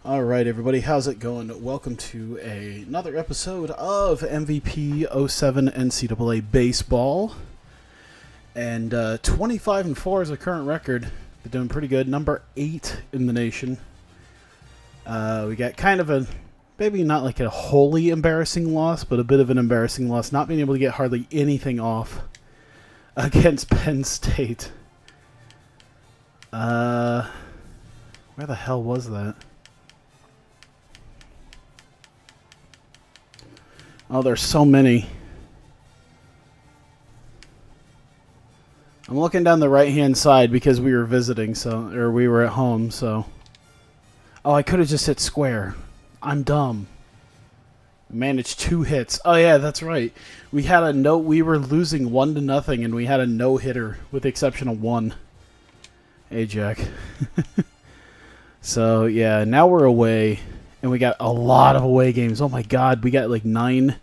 Alright everybody, how's it going? Welcome to another episode of MVP 07 NCAA Baseball. And 25-4 is the current record. Been doing pretty good. Number 8 in the nation. We got kind of a, maybe not like a wholly embarrassing loss, but a bit of an embarrassing loss. Not being able to get hardly anything off against Penn State. Where the hell was that? Oh, there's so many. I'm looking down the right-hand side because we were visiting, or we were at home, so. Oh, I could have just hit square. I'm dumb. Managed 2 hits. Oh yeah, that's right. We had a no. We were losing 1-0, and we had a no-hitter with the exception of 1. Hey, Jack. So yeah, now we're away. And we got a lot of away games. Oh my god, we got like 9,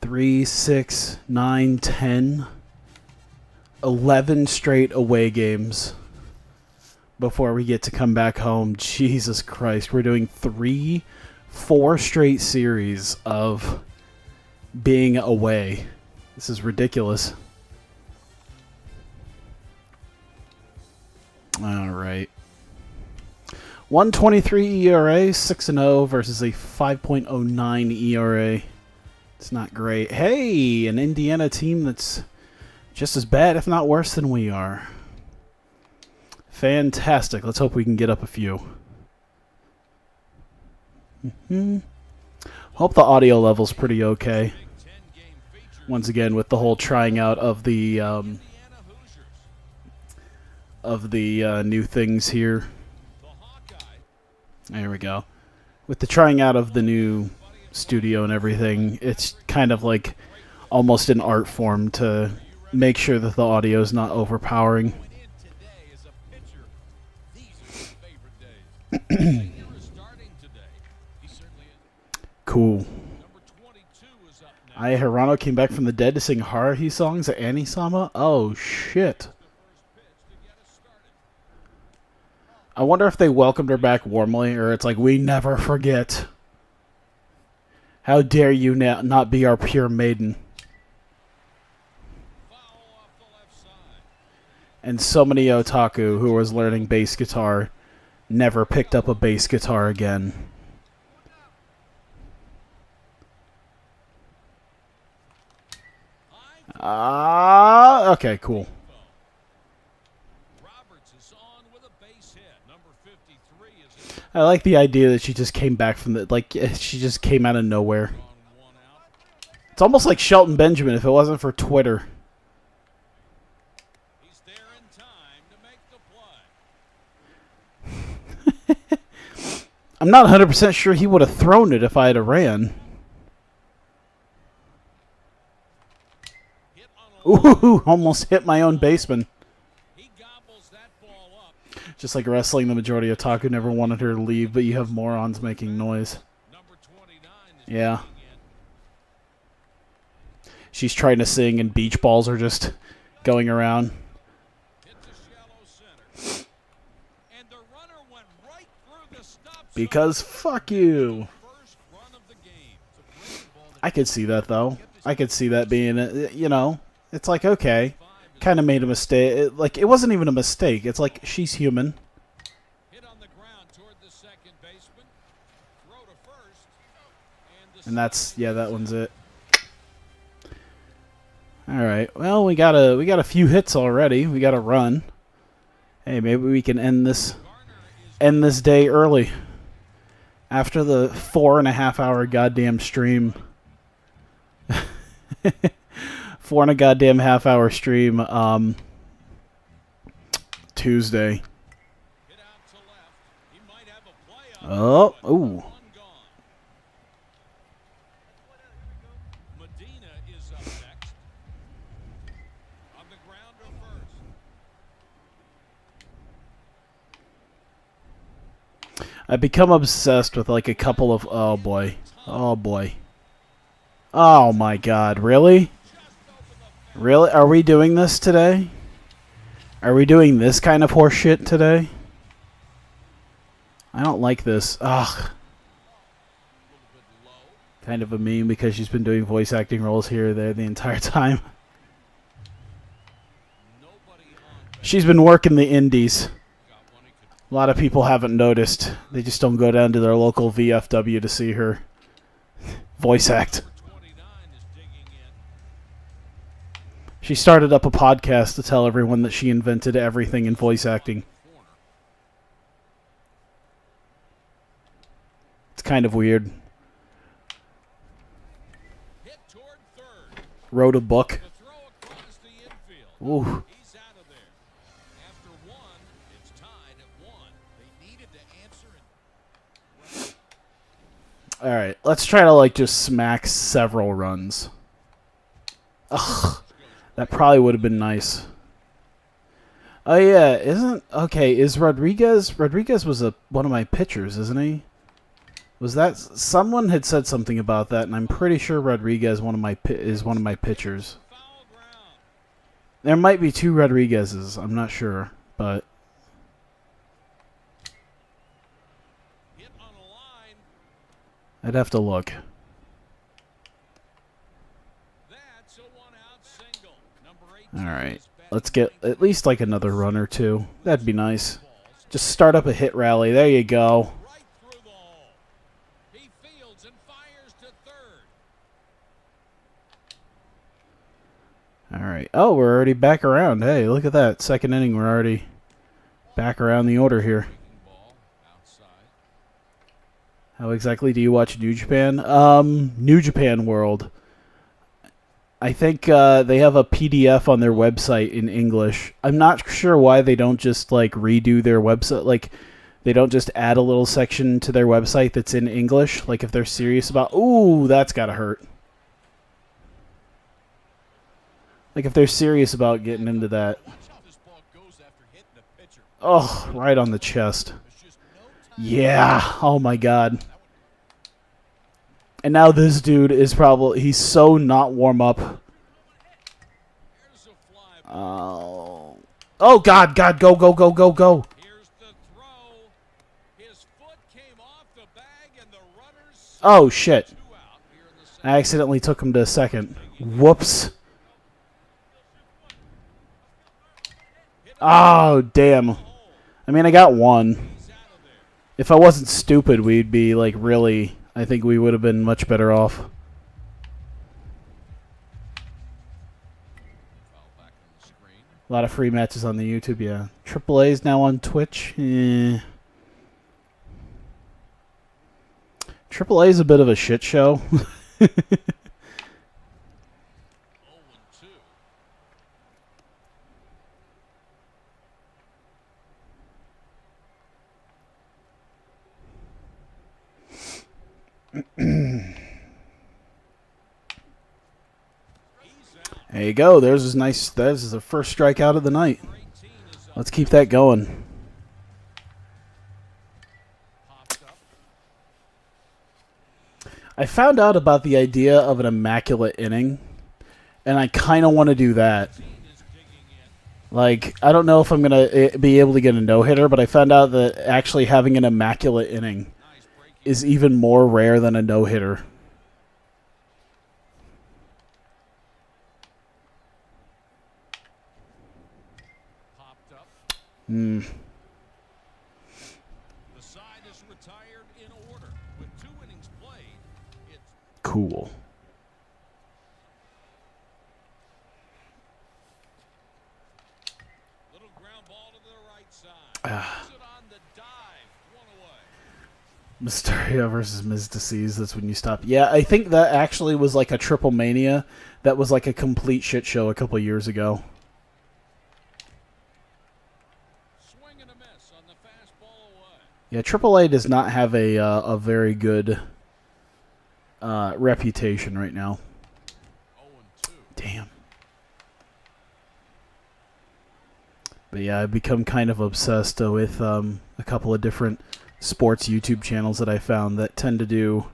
3, 6, 9, 10, 11 straight away games before we get to come back home. Jesus Christ, we're doing 4 straight series of being away. This is ridiculous. All right. 1.23 ERA, 6-0 versus a 5.09 ERA. It's not great. Hey, an Indiana team that's just as bad, if not worse, than we are. Fantastic. Let's hope we can get up a few. Hope the audio level's pretty okay. Once again, with the whole trying out of the new things here. There we go. With the trying out of the new studio and everything, it's kind of like almost an art form to make sure that the audio is not overpowering. Cool. Aya Hirano came back from the dead to sing Haruhi songs at Anisama? Oh, shit. I wonder if they welcomed her back warmly, or it's like, we never forget. How dare you not be our pure maiden? And so many otaku who was learning bass guitar never picked up a bass guitar again. Okay, cool. I like the idea that she just came back from the, like, she just came out of nowhere. It's almost like Shelton Benjamin if it wasn't for Twitter. He's there in time to make the play. I'm not 100% sure he would have thrown it if I had a ran. Ooh, almost hit my own baseman. Just like wrestling, the majority of otaku never wanted her to leave, but you have morons making noise. Yeah. She's trying to sing and beach balls are just going around. Because fuck you. I could see that though. I could see that being, you know, it's like, okay. Kind of made a mistake. It wasn't even a mistake. It's like she's human. And that's, yeah, that one's it. All right. Well, we got a few hits already. We got a run. Hey, maybe we can end this day early. After the 4.5-hour goddamn stream. 4 and a goddamn half-hour stream, Tuesday. Oh, ooh. I've become obsessed with like a couple of, oh boy, oh boy. Oh my god, really? Really? Are we doing this today? Are we doing this kind of horse shit today? I don't like this. Ugh. Kind of a meme because she's been doing voice acting roles here or there the entire time. She's been working the indies. A lot of people haven't noticed. They just don't go down to their local VFW to see her voice act. She started up a podcast to tell everyone that she invented everything in voice acting. It's kind of weird. Wrote a book. Ooh. Alright, let's try to, like, just smack several runs. Ugh. That probably would have been nice. Oh, yeah, is Rodriguez... Rodriguez was one of my pitchers, isn't he? Was that... Someone had said something about that, and I'm pretty sure Rodriguez is one of my pitchers. There might be two Rodriguezes, I'm not sure, but... I'd have to look. Alright, let's get at least like another run or two. That'd be nice. Just start up a hit rally. There you go. Alright. Oh, we're already back around. Hey, look at that. Second inning, we're already back around the order here. How exactly do you watch New Japan? New Japan World. I think they have a PDF on their website in English. I'm not sure why they don't just like redo their website. Like, they don't just add a little section to their website that's in English. Like, if they're serious about... Ooh, that's gotta hurt. Like, if they're serious about getting into that. Oh, right on the chest. Yeah. Oh, my God. And now this dude is probably... He's so not warm up. Oh, God, go, go, go, go, go. Oh, shit. I accidentally took him to second. Whoops. Oh, damn. I mean, I got one. If I wasn't stupid, we'd be, like, really... I think we would have been much better off. A lot of free matches on the YouTube, yeah. AAA is now on Twitch. AAA is a bit of a shit show. There you go. There's his nice. There's the first strikeout of the night. Let's keep that going. I found out about the idea of an immaculate inning, and I kind of want to do that. Like, I don't know if I'm going to be able to get a no-hitter, but I found out that actually having an immaculate inning is even more rare than a no-hitter. The side is retired in order with 2 innings played. It's cool. Little ground ball to the right side. On the dive, 1 away. Mysterio versus Ms. Disease. That's when you stop. Yeah, I think that actually was like a Triple Mania. That was like a complete shit show a couple years ago. Yeah, AAA does not have a very good reputation right now. Damn. But yeah, I've become kind of obsessed with a couple of different sports YouTube channels that I found that tend to do,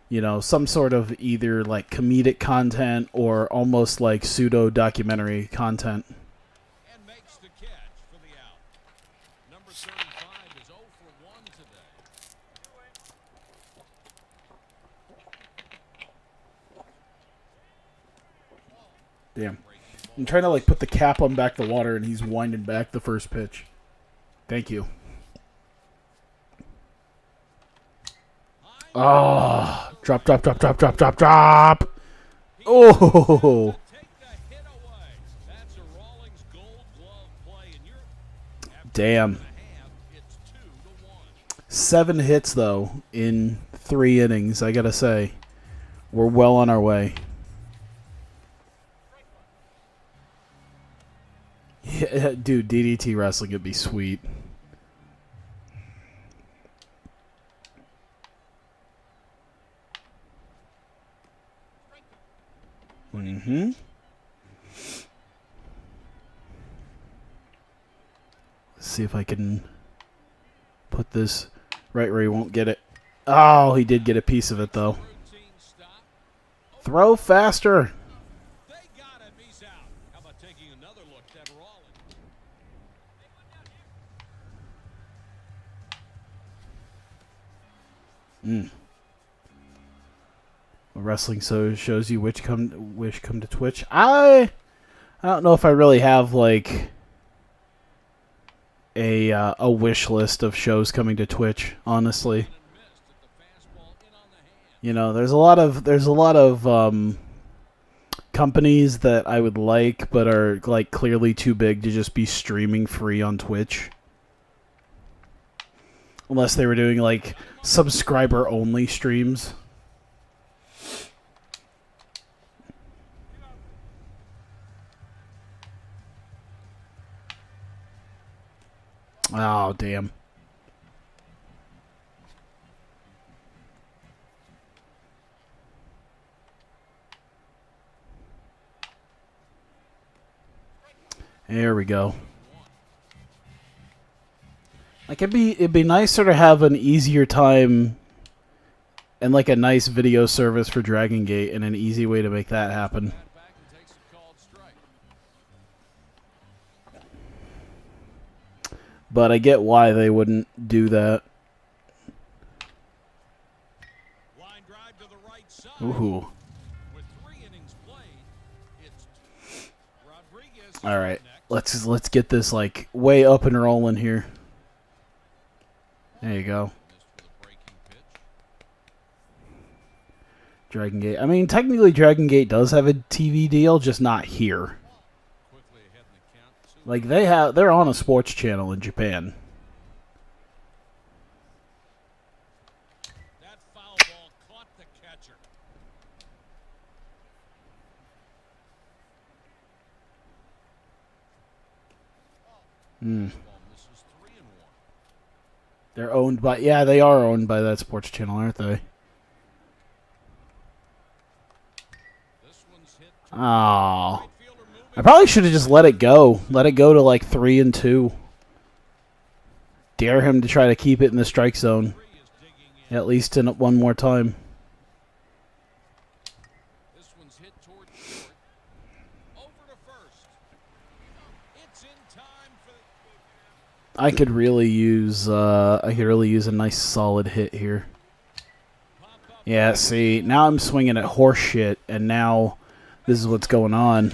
you know, some sort of either like comedic content or almost like pseudo documentary content. Damn. I'm trying to like put the cap on back the water, and he's winding back the first pitch. Thank you. Oh, drop, drop, drop, drop, drop, drop, drop. Oh, damn. 7 hits, though, in 3 innings, I gotta say. We're well on our way. Yeah, dude, DDT wrestling would be sweet. Mm-hmm. Let's see if I can put this right where he won't get it. Oh, he did get a piece of it, though. Throw faster. Wrestling so shows you which come to Twitch. I don't know if I really have like a wish list of shows coming to Twitch, honestly. You know, there's a lot of companies that I would like, but are like clearly too big to just be streaming free on Twitch. Unless they were doing like subscriber only streams. Oh, damn. There we go. Like it'd be nicer to have an easier time and like a nice video service for Dragon Gate and an easy way to make that happen. But I get why they wouldn't do that. Ooh. All right, let's get this like way up and rolling here. There you go. Dragon Gate. I mean, technically Dragon Gate does have a TV deal, just not here. Like they're on a sports channel in Japan. That foul ball caught the catcher. They're owned by they are owned by that sports channel, aren't they? Oh. I probably should have just let it go. Let it go to like 3-2. Dare him to try to keep it in the strike zone. At least in one more time. This one's hit toward short. Over to first. It's in time for I could really use a nice solid hit here. Yeah, see, now I'm swinging at horse shit, and now this is what's going on.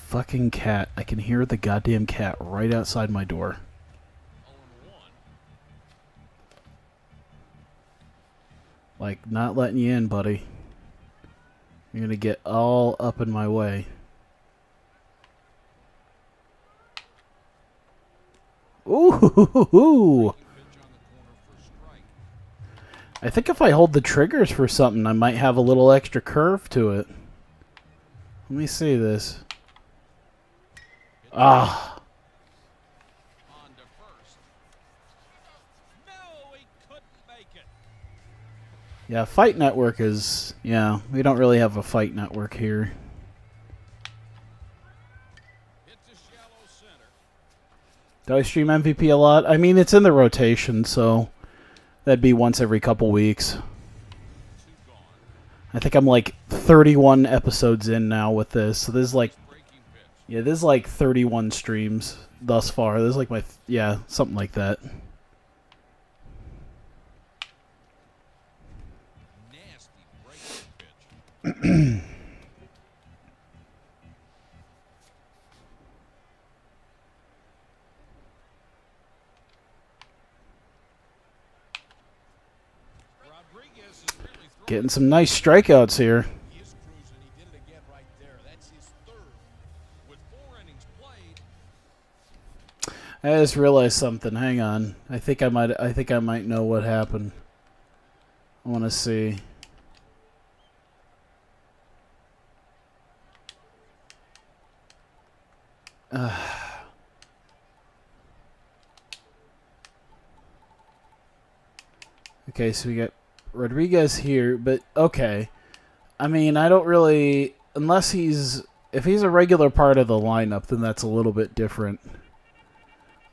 Fucking cat. I can hear the goddamn cat right outside my door. Like, not letting you in, buddy. You're gonna get all up in my way. Ooh! I think if I hold the triggers for something, I might have a little extra curve to it. Let me see this. Ah. Yeah, Fight Network is... Yeah, we don't really have a Fight Network here. Do I stream MVP a lot? I mean, it's in the rotation, so that'd be once every couple weeks. I think I'm like 31 episodes in now with this. So there's like... Yeah, there's like 31 streams thus far. There's like my... Yeah, something like that. Rodriguez is really throwing. Getting some nice strikeouts here. He is cruising. He did it again right there. That's his third. With 4 innings played, I just realized something. Hang on. I think I might know what happened. I want to see. Okay, so we got Rodriguez here, but okay. I mean, I don't really, unless if he's a regular part of the lineup, then that's a little bit different,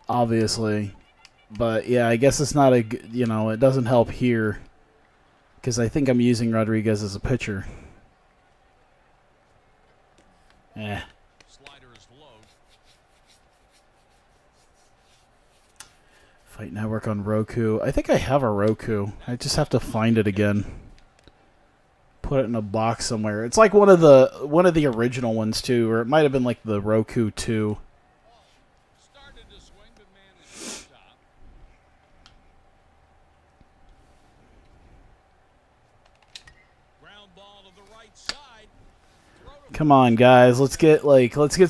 obviously. But yeah, I guess it's not it doesn't help here because I think I'm using Rodriguez as a pitcher. slider is low. Fight Network on Roku. I think I have a Roku. I just have to find it again. Put it in a box somewhere. It's like one of the original ones too, or it might have been like the Roku 2. Started to swing, but managed to stop. Ground ball to the right side. Throw to Come on, guys. Let's get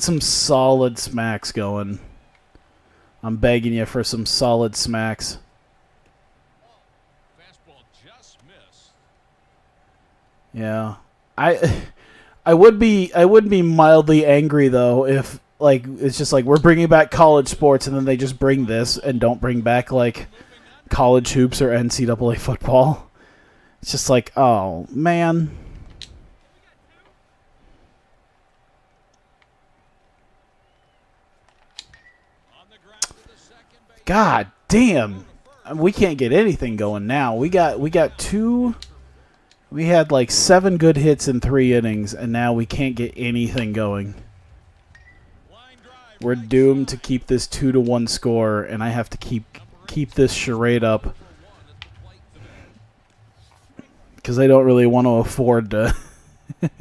some solid smacks going. I'm begging you for some solid smacks. fastball just missed. Yeah. I would be mildly angry though if it's just like we're bringing back college sports and then they just bring this and don't bring back like college hoops or NCAA football. It's just like, oh man. On the ground to the second base. God damn. We can't get anything going now. We got two. We had like 7 good hits in 3 innings, and now we can't get anything going. Line drive. We're doomed to keep this 2-1 score, and I have to keep this charade up For 1 at the plate today. because I don't really want to afford to. Little ground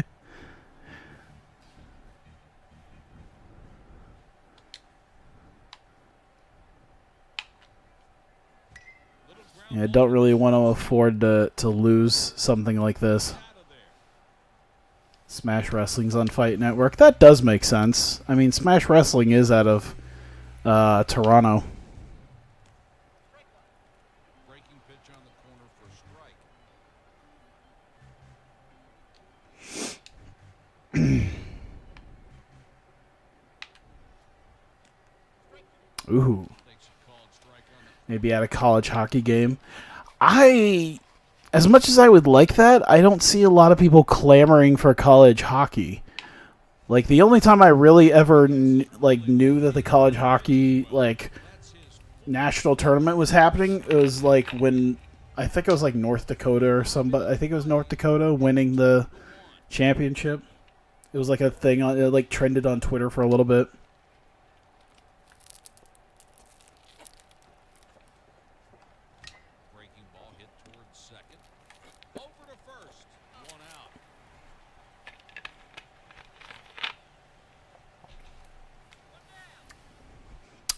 Yeah, I ball don't really want to afford to lose something like this. out of there. Smash Wrestling's on Fight Network. That does make sense. I mean, Smash Wrestling is out of Toronto. Breaking pitch on the corner for strike. Ooh. Takes a called strike on the Maybe at a college hockey game. As much as I would like that, I don't see a lot of people clamoring for college hockey. Like, the only time I really ever knew that the college hockey national tournament was happening, it was like when I think it was like North Dakota or somebody. I think it was North Dakota winning the championship. It was like a thing on it, like trended on Twitter for a little bit. breaking ball hit towards second. Over to first. 1 out.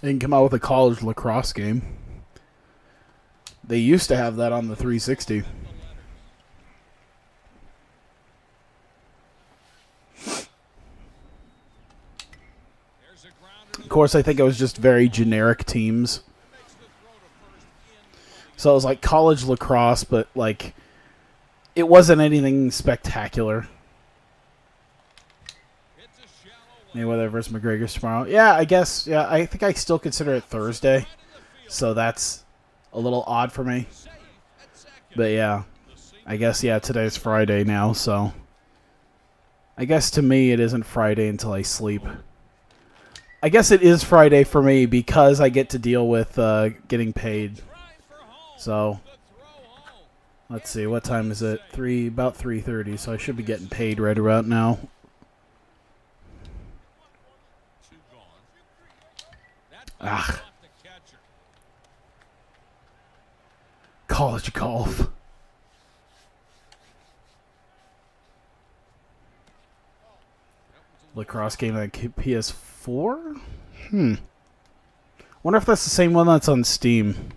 They can come out with a college lacrosse game. They used to have that on the 360. There's a grounder. Of course, I think it was just very generic teams. Makes the throw to first in. So it was like college lacrosse, but like it wasn't anything spectacular. It's a shallow Mayweather versus McGregor tomorrow. Yeah, I guess. Yeah, I think I still consider it Thursday. So that's a little odd for me. save at second. But yeah, The single I guess, yeah, today's Friday now. So I guess to me it isn't Friday until I sleep. I guess it is Friday for me because I get to deal with getting paid. drive for home. So The throw home. let's see, what time is it? About 3:30. So I should be getting paid right about now. 2 gone. That Ah. off the catcher. College golf. lacrosse game on PS4? Wonder if that's the same one that's on Steam.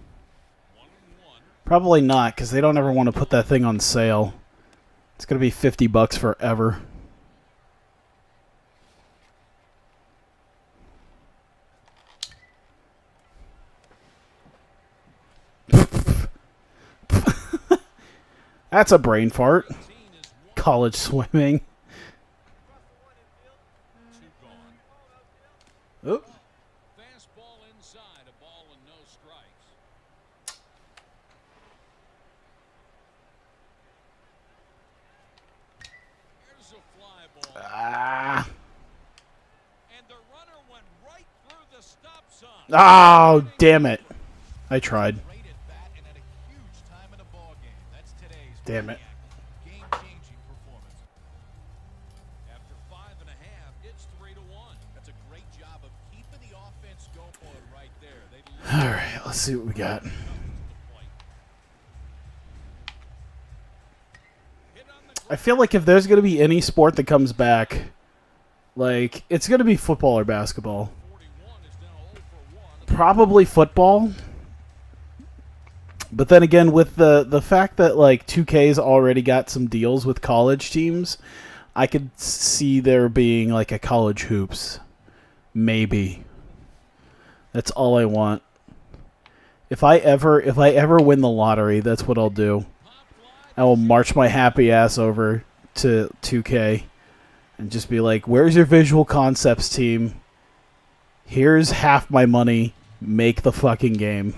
Probably not, because they don't ever want to put that thing on sale. It's going to be $50 forever. That's a brain fart. College swimming. Oop. Fastball inside, a ball and no strikes. Here's a fly ball. And the runner went right through the stop sign. Oh, damn it. I tried. Great at bat and at a huge time in a ball game. That's today's Damn it. game-changing performance. After 5.5, it's 3-1. That's a great job of keeping the offense going right there. All right, let's see what we got. I feel like if there's going to be any sport that comes back, like, it's going to be football or basketball. Probably football. But then again, with the fact that, like, 2K's already got some deals with college teams, I could see there being, like, a college hoops. Maybe. That's all I want. If I ever win the lottery, that's what I'll do. I will march my happy ass over to 2K and just be like, where's your visual concepts team? Here's half my money. Make the fucking game.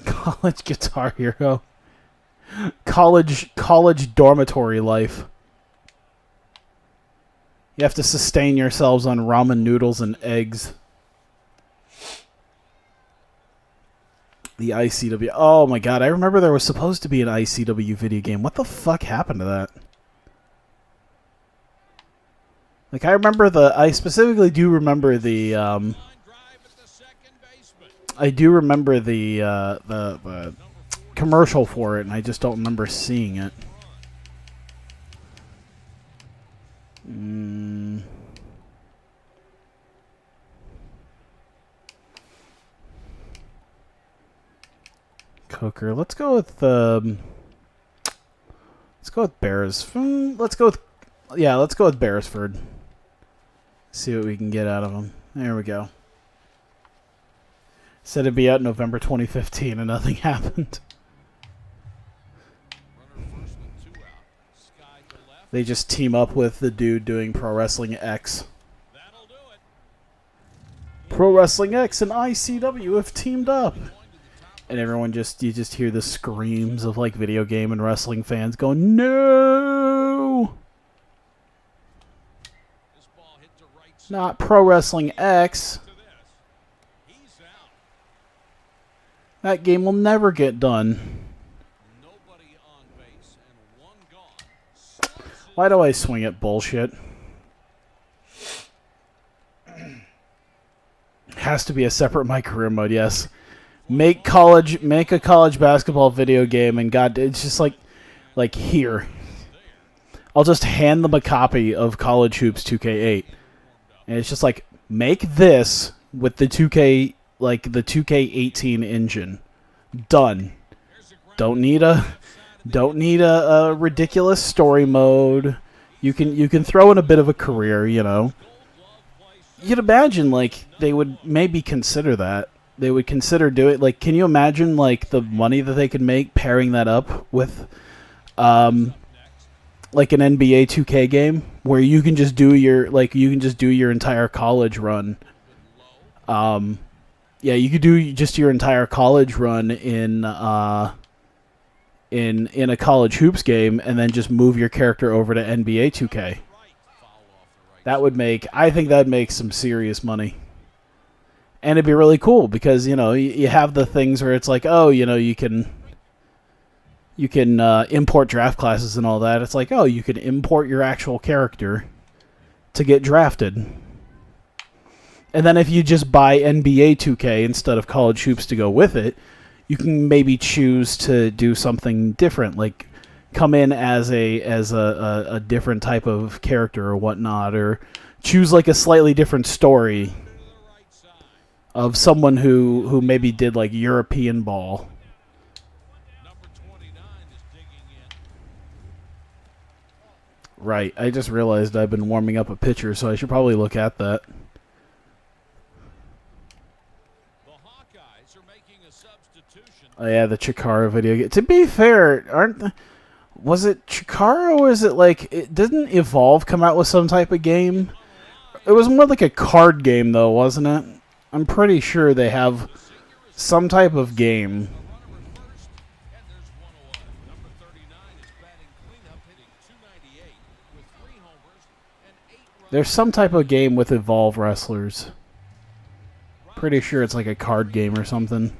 College Guitar Hero. College dormitory life. You have to sustain yourselves on ramen noodles and eggs. The ICW. Oh my god, I remember there was supposed to be an ICW video game. What the fuck happened to that? Like, I specifically do remember the, I do remember the commercial for it, and I just don't remember seeing it. Coker. Let's go with Bears. Let's go with Beresford. See what we can get out of them. There we go. Said it'd be out in November 2015 and nothing happened. They just team up with the dude doing Pro Wrestling X. Pro Wrestling X and ICW have teamed up. And everyone you just hear the screams of, like, video game and wrestling fans going, no! Not Pro Wrestling X. That game will never get done. Why do I swing at bullshit? Has to be a separate My Career mode, yes. Make a college basketball video game, and god, it's just like here. I'll just hand them a copy of College Hoops 2K8. And it's just like, make this with the 2K18 engine. Done. Don't need a ridiculous story mode. You can throw in a bit of a career, you know. You'd imagine, like, they would maybe consider that. They would consider doing, like, can you imagine, like, the money that they could make pairing that up with like an NBA 2K game where you can just do your entire college run. Yeah, you could do just your entire college run in a college hoops game and then just move your character over to NBA 2K. I think that'd make some serious money. And it'd be really cool because, you know, you have the things where it's like, oh, you know, you can import draft classes and all that. It's like, oh, you can import your actual character to get drafted. And then if you just buy NBA 2K instead of College Hoops to go with it, you can maybe choose to do something different, like come in as a different type of character or whatnot, or choose like a slightly different story of someone who maybe did like European ball. Number 29 is digging in. Right, I just realized I've been warming up a pitcher, so I should probably look at that. The Hawkeyes are making a substitution. Oh yeah, the Chikara video game. To be fair, was it Chikara or is it like didn't Evolve come out with some type of game? It was more like a card game though, wasn't it? I'm pretty sure they have some type of game. Runner at first, and there's one away. Number 39 is batting cleanup, hitting .298 with 3 homers and 8 runs. There's some type of game with Evolve wrestlers. Pretty sure it's like a card game or something. 4 long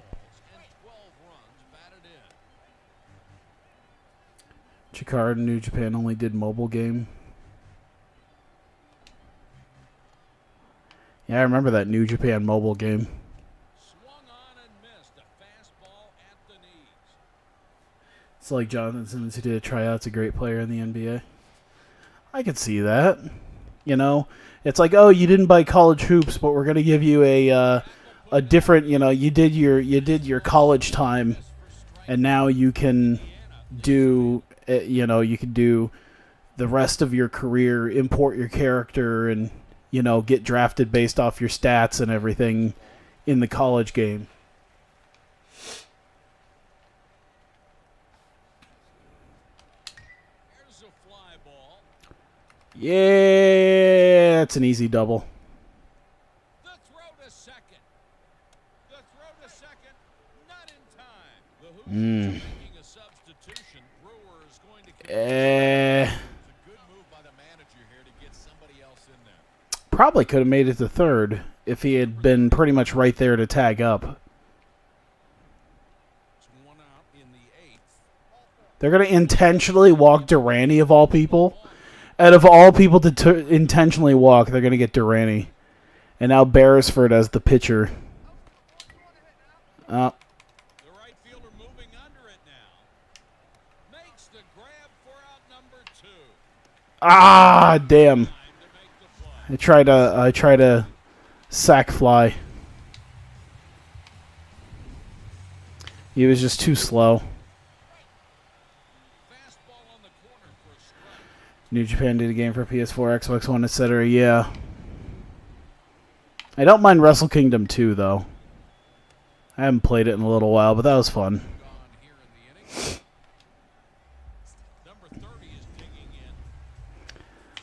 balls and 12 runs batted in. Chikara in New Japan only did mobile game. Yeah, I remember that New Japan mobile game. Swung on and missed a fastball at the knees. It's like Jonathan Simmons who did a tryout's a great player in the NBA. I could see that. You know, it's like, oh, you didn't buy college hoops, but we're gonna give you a different. You know, you did your college time, and now you can do. You know, you can do the rest of your career, import your character, and you know, get drafted based off your stats and everything in the college game. Here's a fly ball. Yeah, it's an easy double. The throw to second. The throw to second, not in time. The Hoosiers are making a substitution. Brewer is going to It's a good move by the manager here to get somebody else in there. Probably could have made it to third if he had been pretty much right there to tag up. It's one out in the 8th. They're going to intentionally walk Durrani of all people. Out of all people to intentionally walk, they're going to get Durrani. And now Beresford as the pitcher. The right fielder moving under it now. Makes the grab for out number 2. Ah, damn. Time to make the play. I try to sack fly. He was just too slow. Fastball on the corner for a strike. New Japan did a game for PS4, Xbox One, etc. Yeah. I don't mind Wrestle Kingdom 2, though. I haven't played it in a little while, but that was fun. Gone here in the inning. Number 30 is digging in.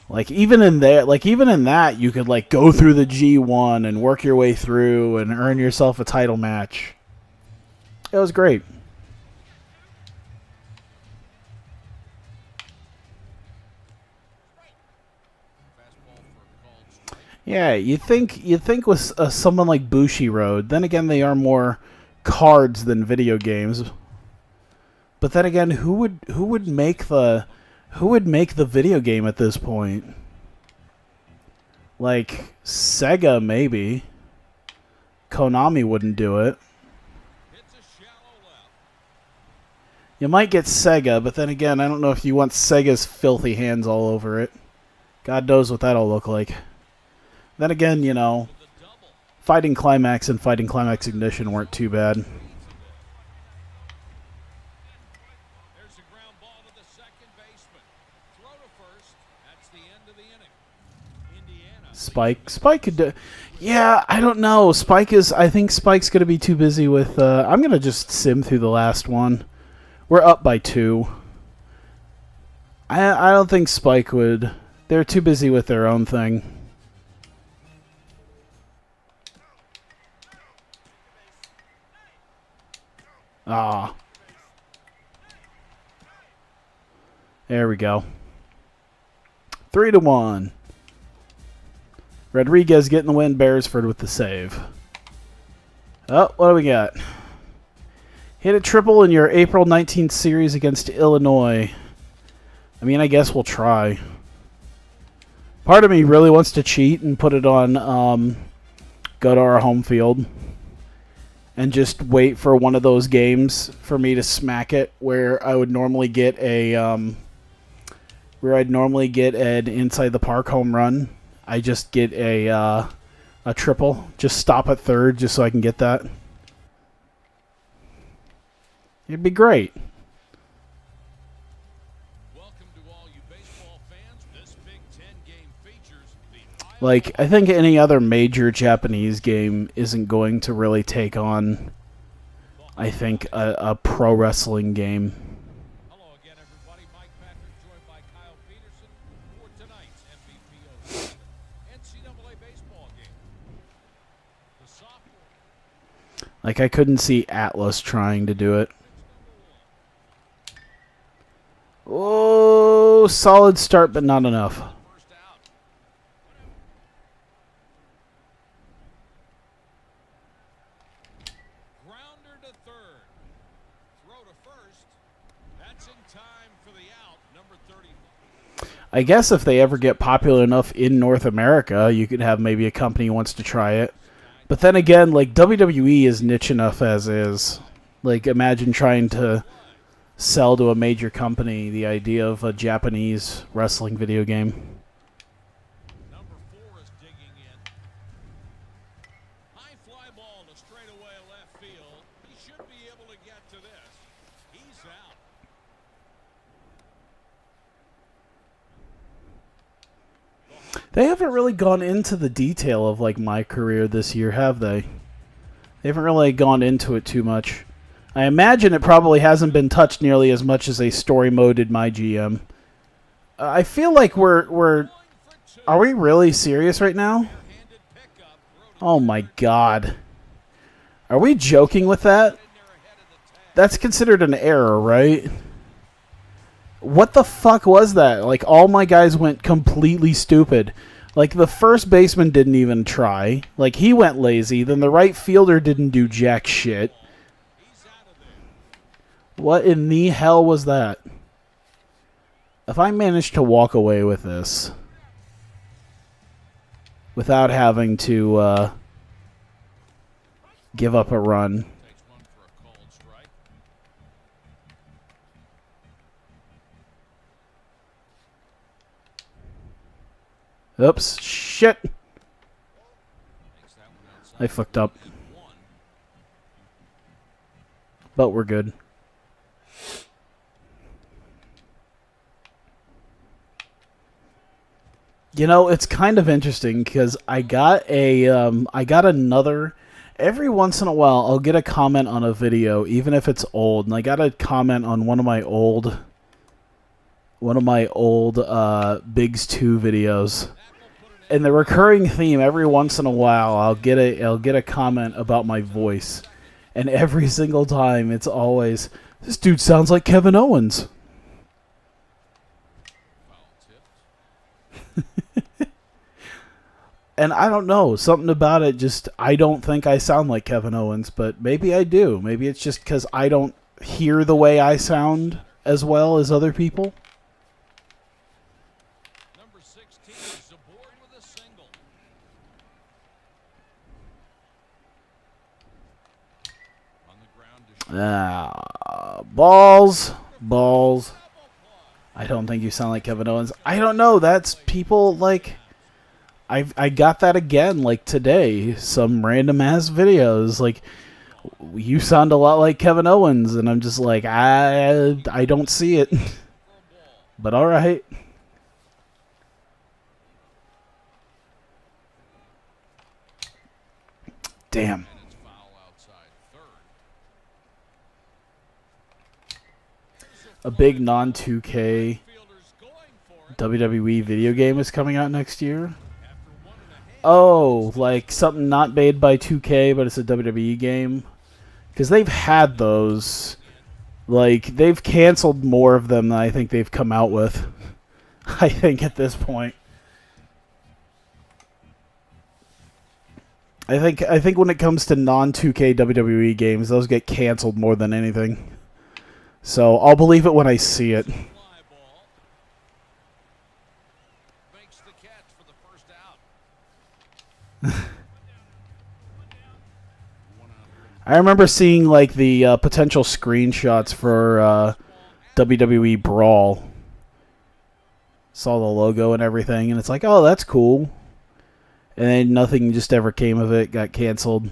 Like even in that, you could like go through the G1 and work your way through and earn yourself a title match. It was great. Fastball for a called strike. Yeah, you think with someone like Bushiroad, then again they are more cards than video games. But then again, who would make the video game at this point? Like Sega maybe. Konami wouldn't do it. Hits a shallow left. You might get Sega, but then again, I don't know if you want Sega's filthy hands all over it. God knows what that'll look like. Then again, you know, The double. Fighting Climax and Fighting Climax Ignition weren't too bad. There's a ground ball to the second baseman. Throw to first. That's the end of the inning. Indiana. Spike could do... Yeah, I don't know. I think Spike's going to be too busy with... I'm going to just sim through the last one. We're up by 2. I don't think Spike would... They're too busy with their own thing. Ah. There we go. 3-1. Rodriguez getting the win. Beresford with the save. Oh, what do we got? Hit a triple in your April 19th series against Illinois. I mean, I guess we'll try. Part of me really wants to cheat and put it on, go to our home field and just wait for one of those games for me to smack it where I would normally get where I'd normally get an inside the park home run. I just get a triple. Just stop at third just so I can get that. It'd be great. Welcome to all you baseball fans. This Big Ten game features the Like, I think any other major Japanese game isn't going to really take on, I think, a pro wrestling game. Hello again, everybody. Mike Patrick, joined by Kyle Peterson for tonight's MVP 07 NCAA baseball game. The sophomore. Like, I couldn't see Atlas trying to do it. Oh, solid start, but not enough. First out. Grounder to third. Throw to first. That's in time for the out, number 30. I guess if they ever get popular enough in North America, you could have maybe a company who wants to try it. But then again, like, WWE is niche enough as is. Like, imagine trying to sell to a major company the idea of a Japanese wrestling video game. Number 4 is digging in. High fly ball to straightaway left field. He should be able to get to this. He's out. They haven't really gone into the detail of, like, my career this year, have they? They haven't really gone into it too much. I imagine it probably hasn't been touched nearly as much as a story mode did my GM. I feel like are we really serious right now? Handed pickup. Oh my god. Are we joking with that? In there ahead of the tag. That's considered an error, right? What the fuck was that? Like, all my guys went completely stupid. Like, the first baseman didn't even try. Like, he went lazy. Then the right fielder didn't do jack shit. He's out of there. What in the hell was that? If I manage to walk away with this without having to give up a run. Takes one for a called strike. Oops. Shit. Takes that one outside. I fucked up. And one. But we're good. You know, it's kind of interesting because I got another. Every once in a while, I'll get a comment on a video, even if it's old, and I got a comment on one of my old Bigs 2 videos. And the recurring theme every once in a while, I'll get a comment about my voice, and every single time it's always, "This dude sounds like Kevin Owens." Foul tipped. And I don't know, something about it just, I don't think I sound like Kevin Owens, but maybe I do. Maybe it's just because I don't hear the way I sound as well as other people. Number 16 is aboard with a single. On the ground to Balls. double play. I don't think you sound like Kevin Owens. I don't know, that's people, like, I got that again, like, today. Some random ass videos, like, you sound a lot like Kevin Owens, and I'm just like, I don't see it. But alright. Damn. And it's foul outside third. A big non-2K Fielders going for it. WWE video game is coming out next year. After 1.5. Oh, like something not made by 2K, but it's a WWE game. Because they've had those. Like, they've canceled more of them than I think they've come out with. I think at this point. I think when it comes to non-2K WWE games, those get canceled more than anything. So I'll believe it when I see it. Fly ball. Makes the catch for the first out. One out here in the I remember seeing like the potential screenshots for WWE Brawl. Saw the logo and everything, and it's like, oh, that's cool. And then nothing just ever came of it. Got canceled.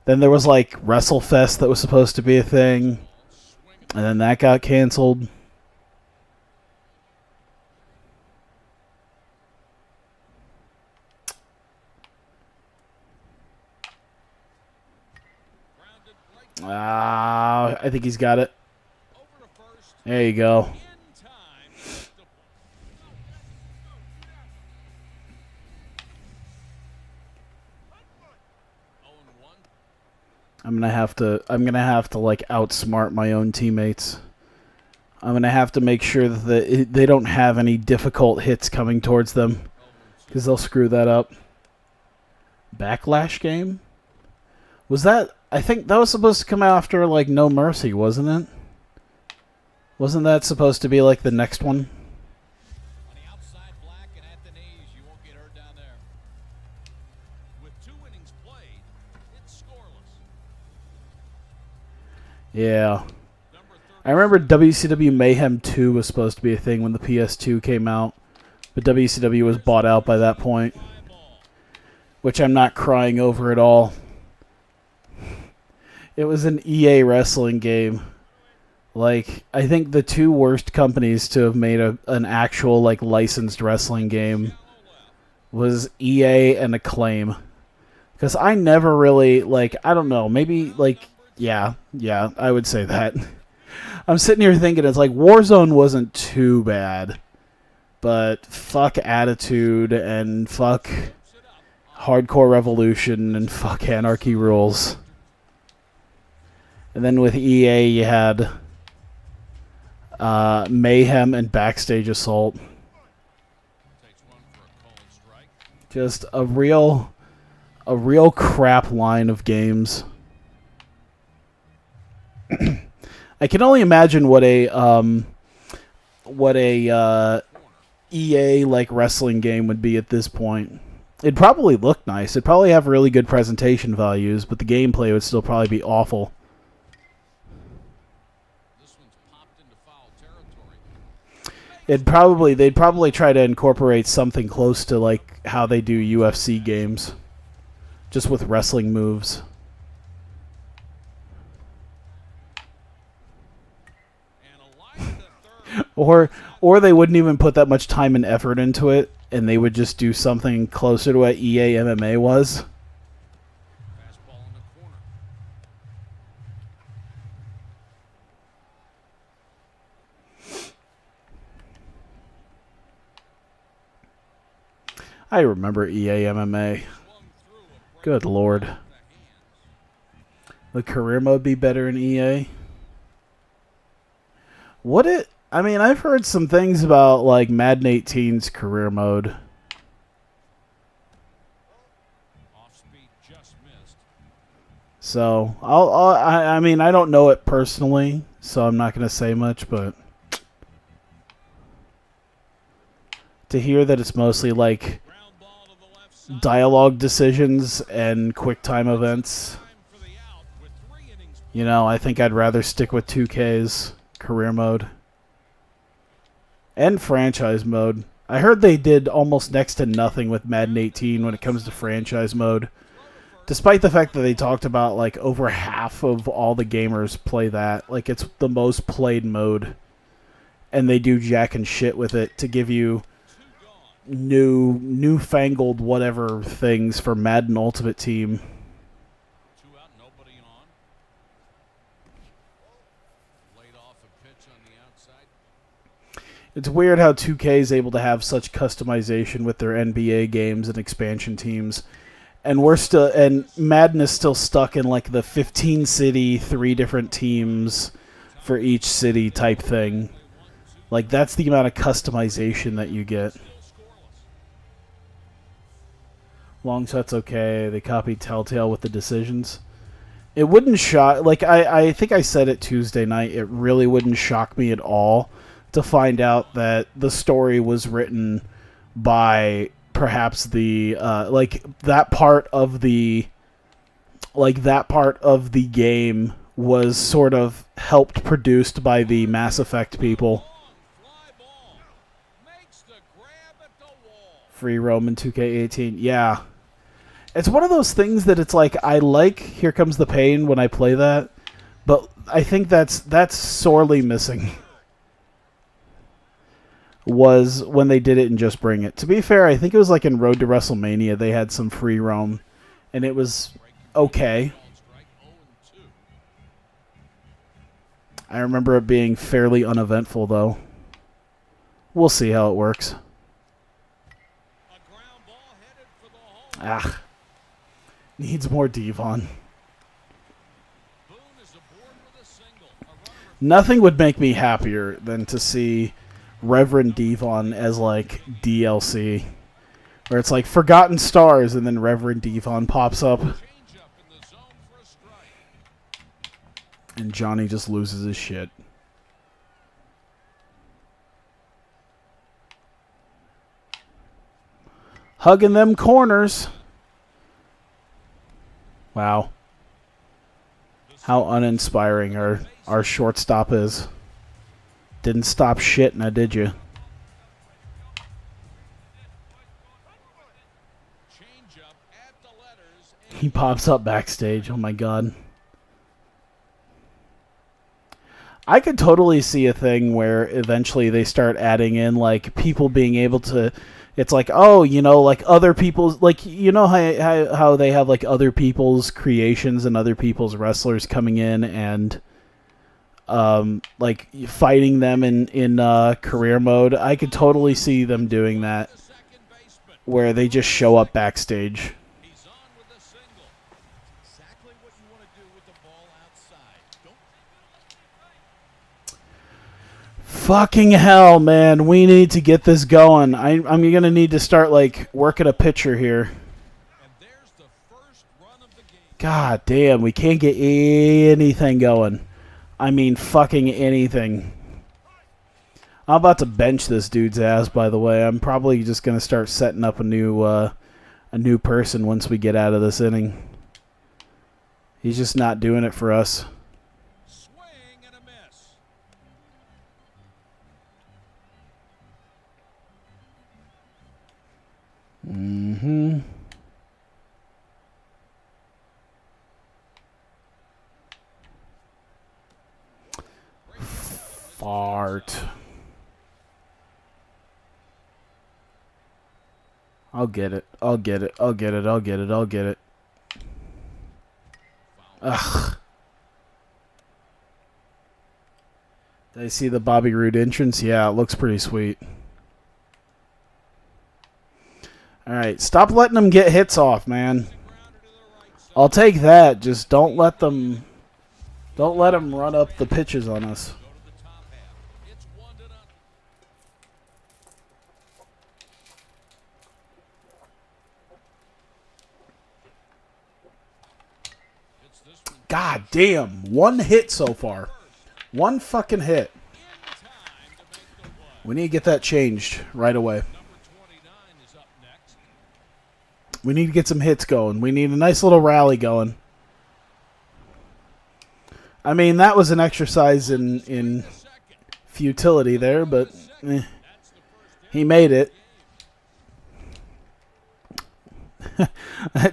Then there was like WrestleFest that was supposed to be a thing, and then that got canceled. I think he's got it. There you go. I'm gonna have to like outsmart my own teammates. I'm gonna have to make sure that they don't have any difficult hits coming towards them, because they'll screw that up. Backlash game? Was that? I think that was supposed to come after like No Mercy, wasn't it? Wasn't that supposed to be like the next one? On the outside, Black, and at the knees, you won't get hurt down there. With 2 innings played, it's scoreless. Yeah. I remember WCW Mayhem 2 was supposed to be a thing when the PS2 came out, but WCW was bought out by that point, which I'm not crying over at all. It was an EA wrestling game. Like, I think the 2 worst companies to have made an actual like licensed wrestling game was EA and Acclaim. Because I never really, like, I don't know, maybe, like, yeah, I would say that. I'm sitting here thinking, it's like, Warzone wasn't too bad. But fuck Attitude, and fuck Hardcore Revolution, and fuck Anarchy Rules. And then with EA, you had Mayhem and Backstage Assault. Just a real crap line of games. I can only imagine what a EA like wrestling game would be at this point. It'd probably look nice. It'd probably have really good presentation values, but the gameplay would still probably be awful. They'd probably try to incorporate something close to like how they do UFC games, just with wrestling moves. Or they wouldn't even put that much time and effort into it, and they would just do something closer to what EA MMA was. I remember EA MMA. Good lord. Would career mode be better in EA? Would it? I mean, I've heard some things about like Madden 18's career mode. So I mean, I don't know it personally, so I'm not going to say much, but to hear that it's mostly like dialogue decisions and quick time events, you know, I think I'd rather stick with 2K's career mode and franchise mode. I heard they did almost next to nothing with Madden 18 when it comes to franchise mode, despite the fact that they talked about like over half of all the gamers play that. Like, it's the most played mode, and they do jack and shit with it to give you newfangled whatever things for Madden Ultimate Team. It's weird how 2K is able to have such customization with their NBA games and expansion teams, and Madden is still stuck in like the 15 city, 3 different teams for each city type thing. Like, that's the amount of customization that you get. Long shot's okay. They copied Telltale with the decisions. It wouldn't shock... Like, I think I said it Tuesday night. It really wouldn't shock me at all to find out that the story was written by perhaps the... like, that part of the like that part of the game was sort of helped produced by the Mass Effect people. Free roam in 2K18. Yeah. It's one of those things that it's like, I like Here Comes the Pain when I play that, but I think that's sorely missing. Was when they did it in Just Bring It. To be fair, I think it was like in Road to WrestleMania they had some free roam, and it was okay. I remember it being fairly uneventful, though. We'll see how it works. Ah. Needs more Devon. Nothing would make me happier than to see Reverend Devon as, like, DLC. Where it's like Forgotten Stars, and then Reverend Devon pops up. And Johnny just loses his shit. Hugging them corners. Wow. How uninspiring our shortstop is. Didn't stop shit, now did you? He pops up backstage. Oh my god. I could totally see a thing where eventually they start adding in, like, people being able to... It's like, oh, you know, like, other people's... Like, you know how they have, like, other people's creations and other people's wrestlers coming in and, like, fighting them in career mode? I could totally see them doing that, where they just show up backstage. Fucking hell, man. We need to get this going. I'm going to need to start, like, working a pitcher here. God damn, we can't get anything going. I mean, fucking anything. I'm about to bench this dude's ass, by the way. I'm probably just going to start setting up a new person once we get out of this inning. He's just not doing it for us. Mm-hmm. Fart. I'll get it. I'll get it. I'll get it. I'll get it. I'll get it. Ugh. Did I see the Bobby Roode entrance? Yeah, it looks pretty sweet. Alright, stop letting them get hits off, man. I'll take that. Just don't let them run up the pitches on us. God damn. One hit so far. One fucking hit. We need to get that changed right away. We need to get some hits going. We need a nice little rally going. I mean, that was an exercise in futility there, but he made it.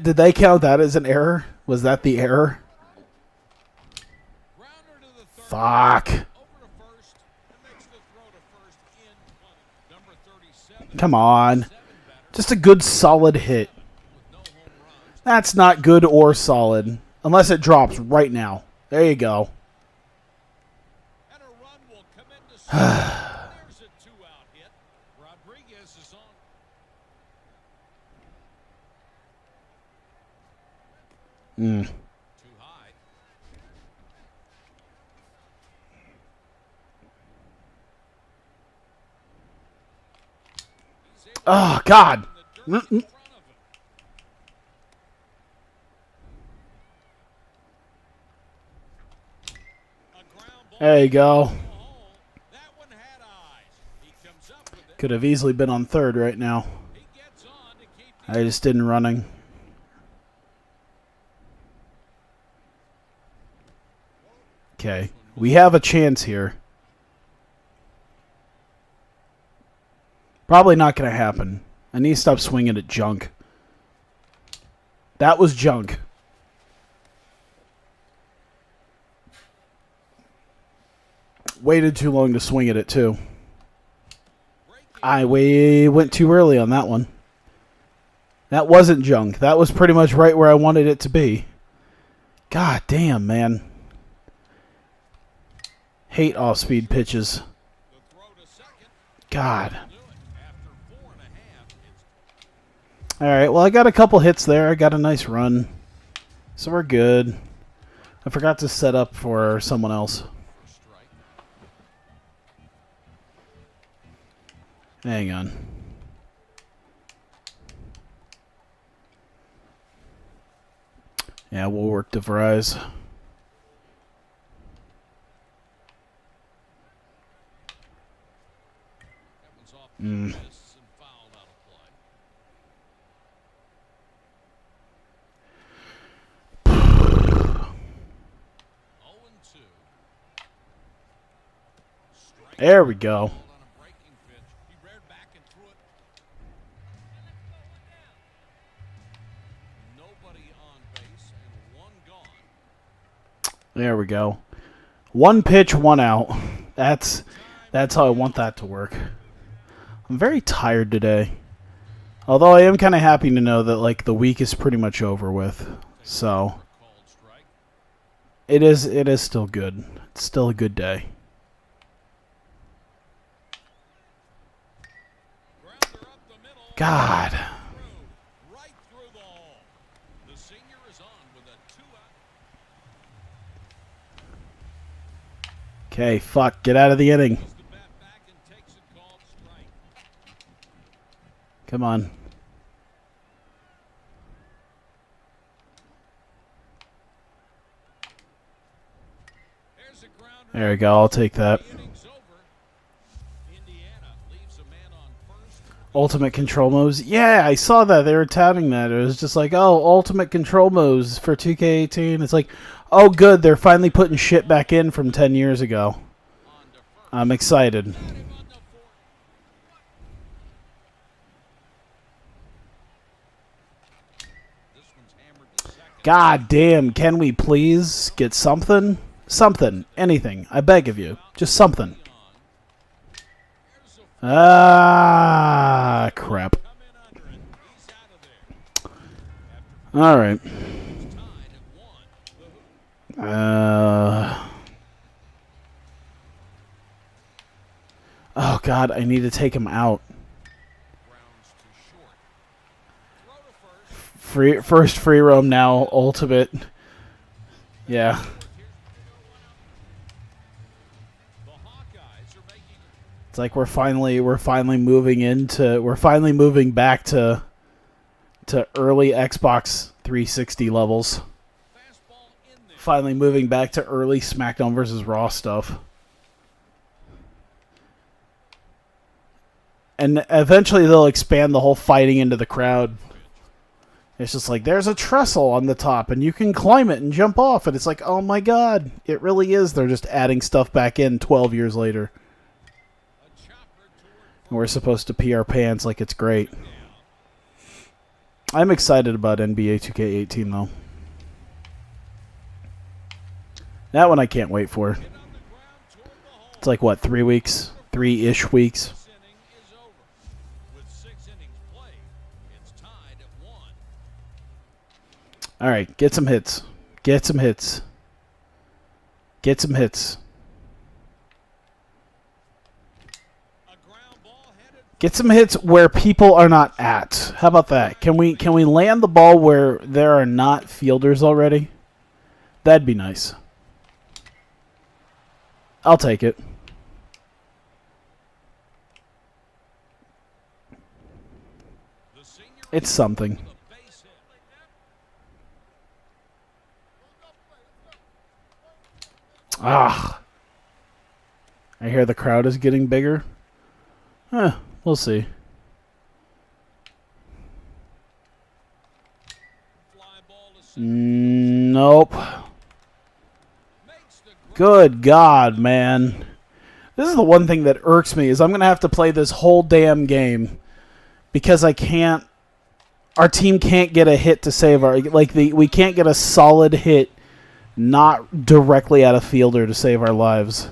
Did they count that as an error? Was that the error? Fuck. Come on. Just a good solid hit. That's not good or solid. Unless it drops right now. There you go. Oh, God. There you go. Could have easily been on third right now. I just didn't running. Okay. We have a chance here. Probably not going to happen. I need to stop swinging at junk. That was junk. Waited too long to swing at it, too. I went too early on that one. That wasn't junk. That was pretty much right where I wanted it to be. God damn, man. Hate off-speed pitches. God. Alright, well, I got a couple hits there. I got a nice run. So we're good. I forgot to set up for someone else. Hang on. Yeah, we'll work to Verizon. There we go. There we go. One pitch, one out. That's how I want that to work. I'm very tired today. Although I am kind of happy to know that like the week is pretty much over with. So it is still good. It's still a good day. God. Okay, fuck. Get out of the inning. Come on. There we go. I'll take that. Ultimate control moves. Yeah, I saw that. They were touting that. It was just like, oh, ultimate control moves for 2K18. It's like, oh, good. They're finally putting shit back in from 10 years ago. I'm excited. God damn. Can we please get something? Something. Anything. I beg of you. Just something. Ah, crap. All right. Oh, God, I need to take him out. First free roam now, ultimate. Yeah. It's like we're finally moving back to early Xbox 360 levels. Finally moving back to early SmackDown vs. Raw stuff. And eventually they'll expand the whole fighting into the crowd. It's just like, there's a trestle on the top, and you can climb it and jump off. And it's like, oh my god, it really is. They're just adding stuff back in 12 years later. And we're supposed to pee our pants like it's great. I'm excited about NBA 2K18, though. That one I can't wait for. It's like, what, 3 weeks? 3-ish weeks? Alright, get some hits. Get some hits. Get some hits. Get some hits where people are not at. How about that? Can we land the ball where there are not fielders already? That'd be nice. I'll take it. It's something. Ah. I hear the crowd is getting bigger. Huh, we'll see. Nope. Good God, man. This is the one thing that irks me, is I'm going to have to play this whole damn game because I can't... Our team can't get a hit to save our... we can't get a solid hit not directly at a fielder to save our lives.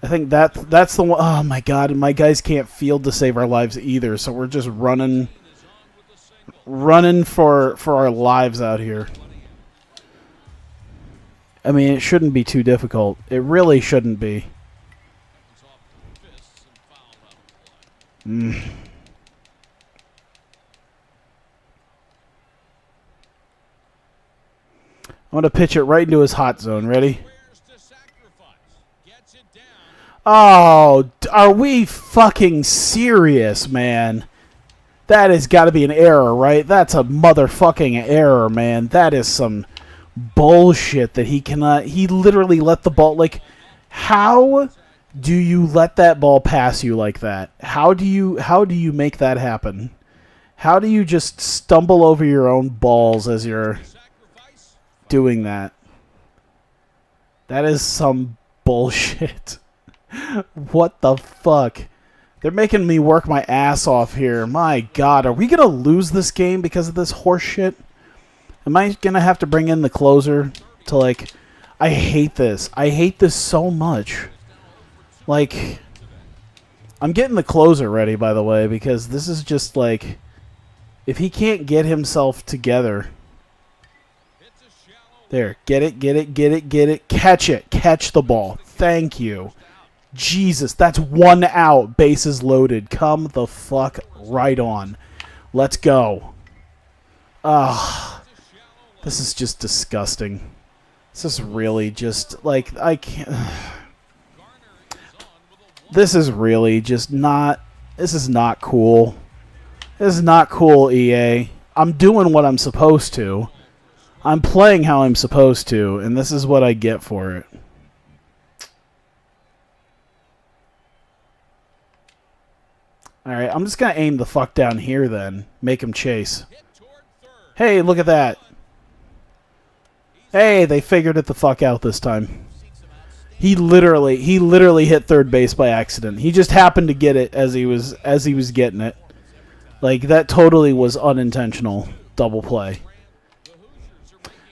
I think that's the one... Oh, my God. My guys can't field to save our lives either, so we're just running for our lives out here. I mean, it shouldn't be too difficult. It really shouldn't be. I'm going to pitch it right into his hot zone. Ready? Oh, are we fucking serious, man? That has got to be an error, right? That's a motherfucking error, man. That is some bullshit that he cannot... He literally let the ball... Like, how do you let that ball pass you like that? How do you make that happen? How do you just stumble over your own balls as you're doing that? That is some bullshit. What the fuck? They're making me work my ass off here. My God, are we going to lose this game because of this horse shit? Am I going to have to bring in the closer to, like... I hate this. I hate this so much. Like, I'm getting the closer ready, by the way, because this is just, like... If he can't get himself together... There. Get it, get it, get it, get it. Catch it. Catch the ball. Thank you. Jesus, that's 1 out. Bases loaded. Come the fuck right on. Let's go. Ah, this is just disgusting. This is really just, like, I can't... This is really just not... This is not cool. This is not cool, EA. I'm doing what I'm supposed to. I'm playing how I'm supposed to, and this is what I get for it. Alright, I'm just going to aim the fuck down here then. Make him chase. Hey, look at that. Hey, they figured it the fuck out this time. He literally hit third base by accident. He just happened to get it as he was getting it. Like, that totally was unintentional double play.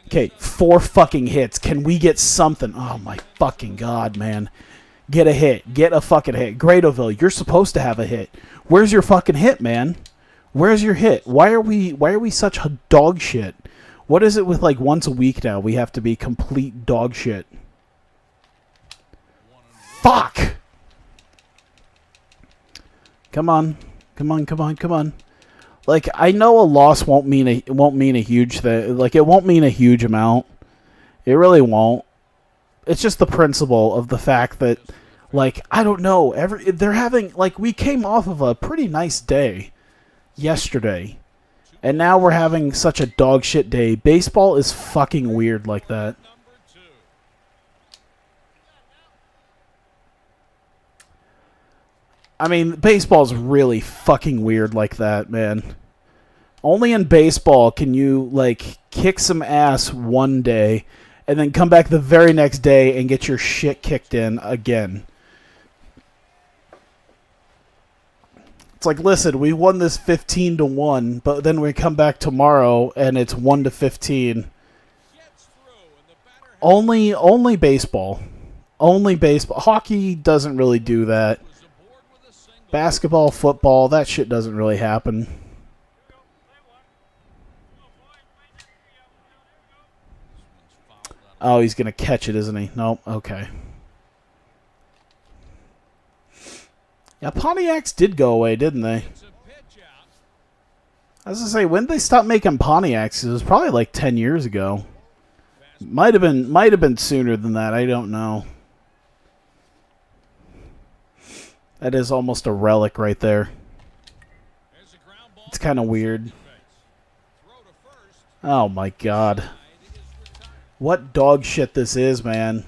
Okay, 4 fucking hits. Can we get something? Oh my fucking God, man. Get a hit. Get a fucking hit. Gradoville, you're supposed to have a hit. Where's your fucking hit, man? Where's your hit? Why are we such dog shit? What is it with, like, once a week now we have to be complete dog shit? Fuck! Come on. Come on, come on, come on. Like, I know a loss won't mean a huge thing. Like, it won't mean a huge amount. It really won't. It's just the principle of the fact that, like, I don't know. They're having, like, we came off of a pretty nice day yesterday, and now we're having such a dog shit day. Baseball is fucking weird like that. I mean, baseball's really fucking weird like that, man. Only in baseball can you, like, kick some ass one day and then come back the very next day and get your shit kicked in again. It's like, listen, we won this 15-1, but then we come back tomorrow and it's 1-15. Only baseball. Only baseball. Hockey doesn't really do that. Basketball, football, that shit doesn't really happen. Oh, he's going to catch it, isn't he? Nope. Okay. Yeah, Pontiacs did go away, didn't they? I was going to say, when did they stop making Pontiacs? It was probably like 10 years ago. Might have been sooner than that. I don't know. That is almost a relic right there. It's kind of weird. Oh my God. What dog shit this is, man.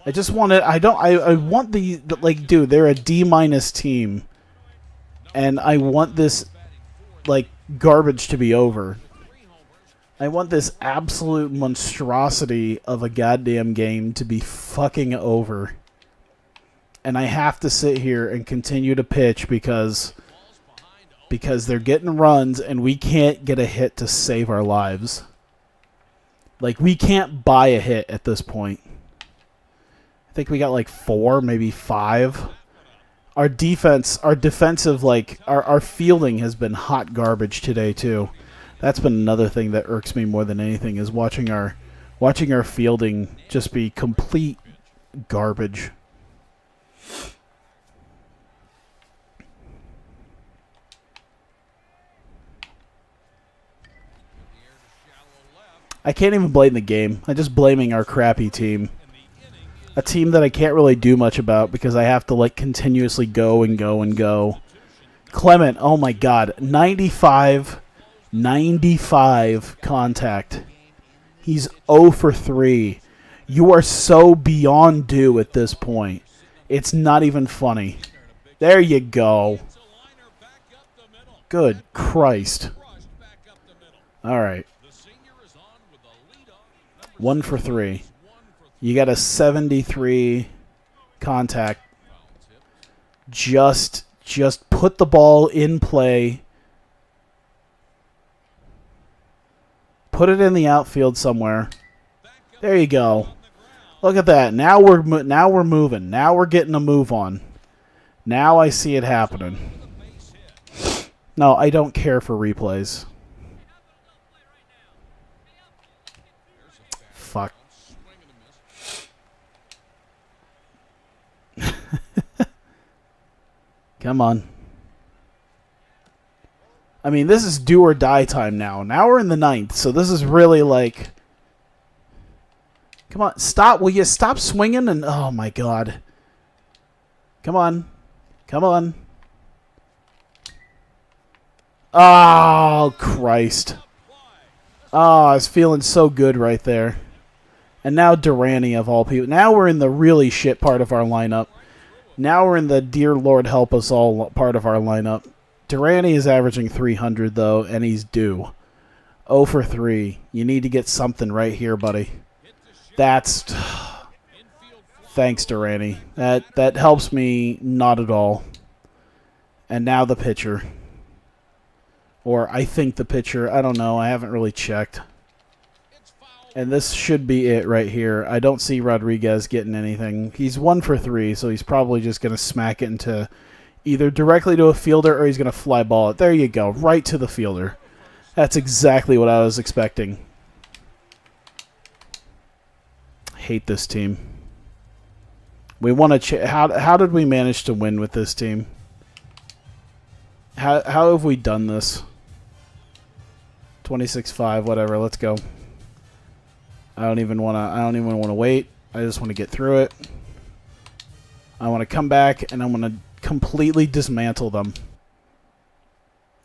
I just want it. I want the, like, dude, they're a D- team. And I want this, like, garbage to be over. I want this absolute monstrosity of a goddamn game to be fucking over. And I have to sit here and continue to pitch because they're getting runs and we can't get a hit to save our lives. Like, we can't buy a hit at this point. I think we got like 4, maybe 5. Our defensive, like, our fielding has been hot garbage today too. That's been another thing that irks me more than anything, is watching our fielding just be complete garbage. I can't even blame the game. I'm just blaming our crappy team. A team that I can't really do much about because I have to, like, continuously go and go and go. Clement, oh my god, 95 contact. He's 0 for 3. You are so beyond due at this point. It's not even funny. There you go. Good Christ. All right. 1 for 3. You got a 73 contact. Just put the ball in play. Put it in the outfield somewhere. There you go. Look at that. Now we're moving. Now we're getting a move on. Now I see it happening. No, I don't care for replays. Fuck. Come on. I mean, this is do or die time now. Now we're in the 9th, so this is really like... Come on, stop. Will you stop swinging? And oh my god. Come on. Come on. Oh, Christ. Oh, I was feeling so good right there. And now Durante, of all people. Now we're in the really shit part of our lineup. Now we're in the dear Lord help us all part of our lineup. Durante is averaging 300, though, and he's due. 0 for 3. You need to get something right here, buddy. That's... Thanks, Durante. That helps me not at all. And now the pitcher. Or I think the pitcher. I don't know. I haven't really checked. And this should be it right here. I don't see Rodriguez getting anything. He's 1 for 3, so he's probably just going to smack it into either directly to a fielder or he's going to fly ball it. There you go. Right to the fielder. That's exactly what I was expecting. Hate this team. We want to... How did we manage to win with this team? How have we done this? 26-5, whatever. Let's go. I don't even want to wait. I just want to get through it. I want to come back and I want to completely dismantle them.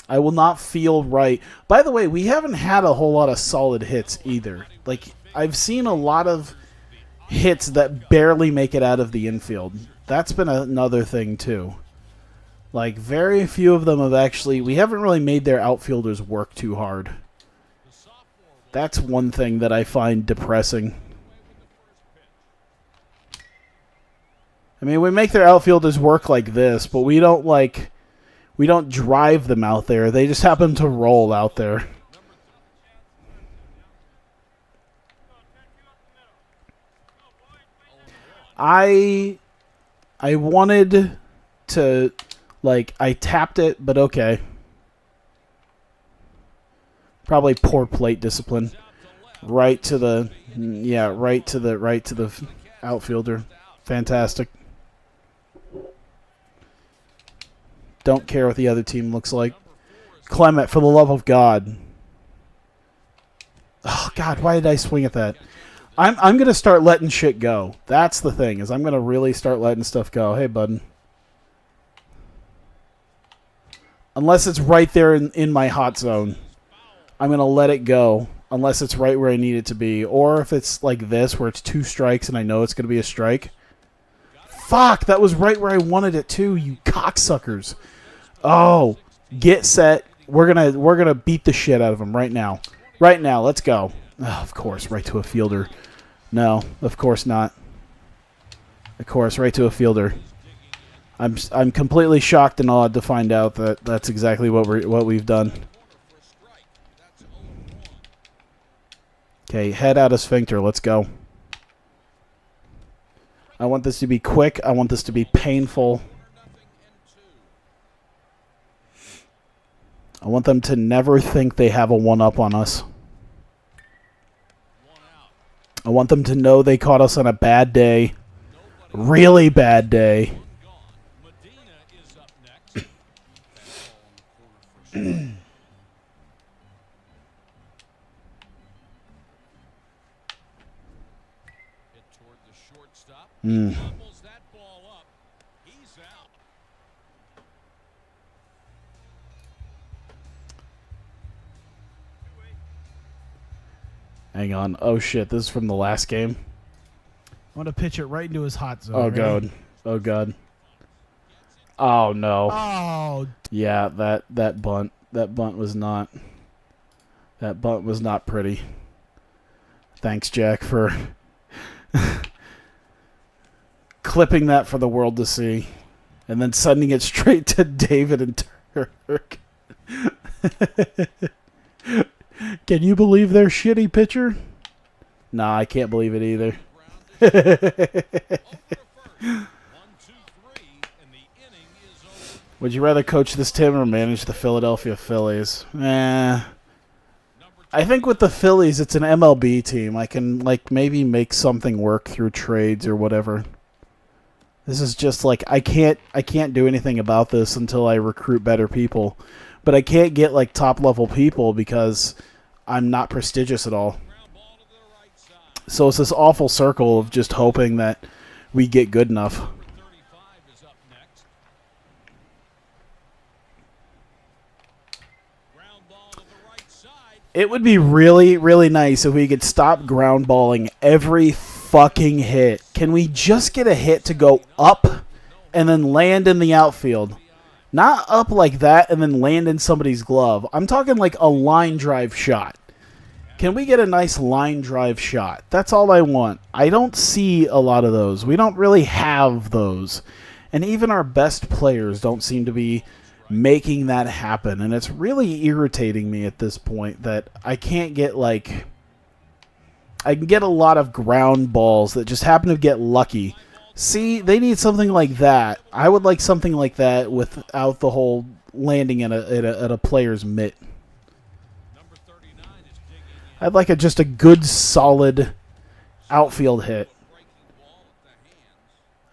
I will not feel right. By the way, we haven't had a whole lot of solid hits either. Like, I've seen a lot of hits that barely make it out of the infield. That's been another thing too. Like, very few of them have actually... We haven't really made their outfielders work too hard. That's one thing that I find depressing. I mean, we make their outfielders work like this, but we don't, like... We don't drive them out there. They just happen to roll out there. I wanted to... Like, I tapped it, but okay. Probably poor plate discipline. Right to the... Yeah, right to the outfielder. Fantastic. Don't care what the other team looks like. Clement, for the love of God. Oh, God, why did I swing at that? I'm going to start letting shit go. That's the thing, is I'm going to really start letting stuff go. Hey, bud. Unless it's right there in my hot zone, I'm going to let it go. Unless it's right where I need it to be. Or if it's like this, where it's 2 strikes and I know it's going to be a strike. Fuck, that was right where I wanted it too, you cocksuckers. Oh, get set. We're gonna beat the shit out of them right now. Right now, let's go. Oh, of course, right to a fielder. No, of course not. Of course, right to a fielder. I'm completely shocked and awed to find out that that's exactly what we've done. Okay, head out of sphincter. Let's go. I want this to be quick. I want this to be painful. I want them to never think they have a one-up on us. I want them to know they caught us on a bad day. Really bad day. Hang on. Oh, shit. This is from the last game. I want to pitch it right into his hot zone. Oh, Ready? God. Oh, God. Oh, no. Oh, Yeah, that bunt. That bunt was not... That bunt was not pretty. Thanks, Jack, for clipping that for the world to see. And then sending it straight to David and Turk. Can you believe their shitty pitcher? Nah, I can't believe it either. Would you rather coach this team or manage the Philadelphia Phillies? I think with the Phillies, it's an MLB team. I can maybe make something work through trades or whatever. This is just I can't do anything about this until I recruit better people. But I can't get top level people because I'm not prestigious at all. So it's this awful circle of just hoping that we get good enough. It would be really, really nice if we could stop ground balling every fucking hit. Can we just get a hit to go up and then land in the outfield? Not up like that and then land in somebody's glove. I'm talking like a line drive shot. Can we get a nice line drive shot? That's all I want. I don't see a lot of those. We don't really have those. And even our best players don't seem to be making that happen. And it's really irritating me at this point that I can't get I can get a lot of ground balls that just happen to get lucky. See, they need something like that. I would like something like that without the whole landing at a player's mitt. I'd like just a good, solid outfield hit.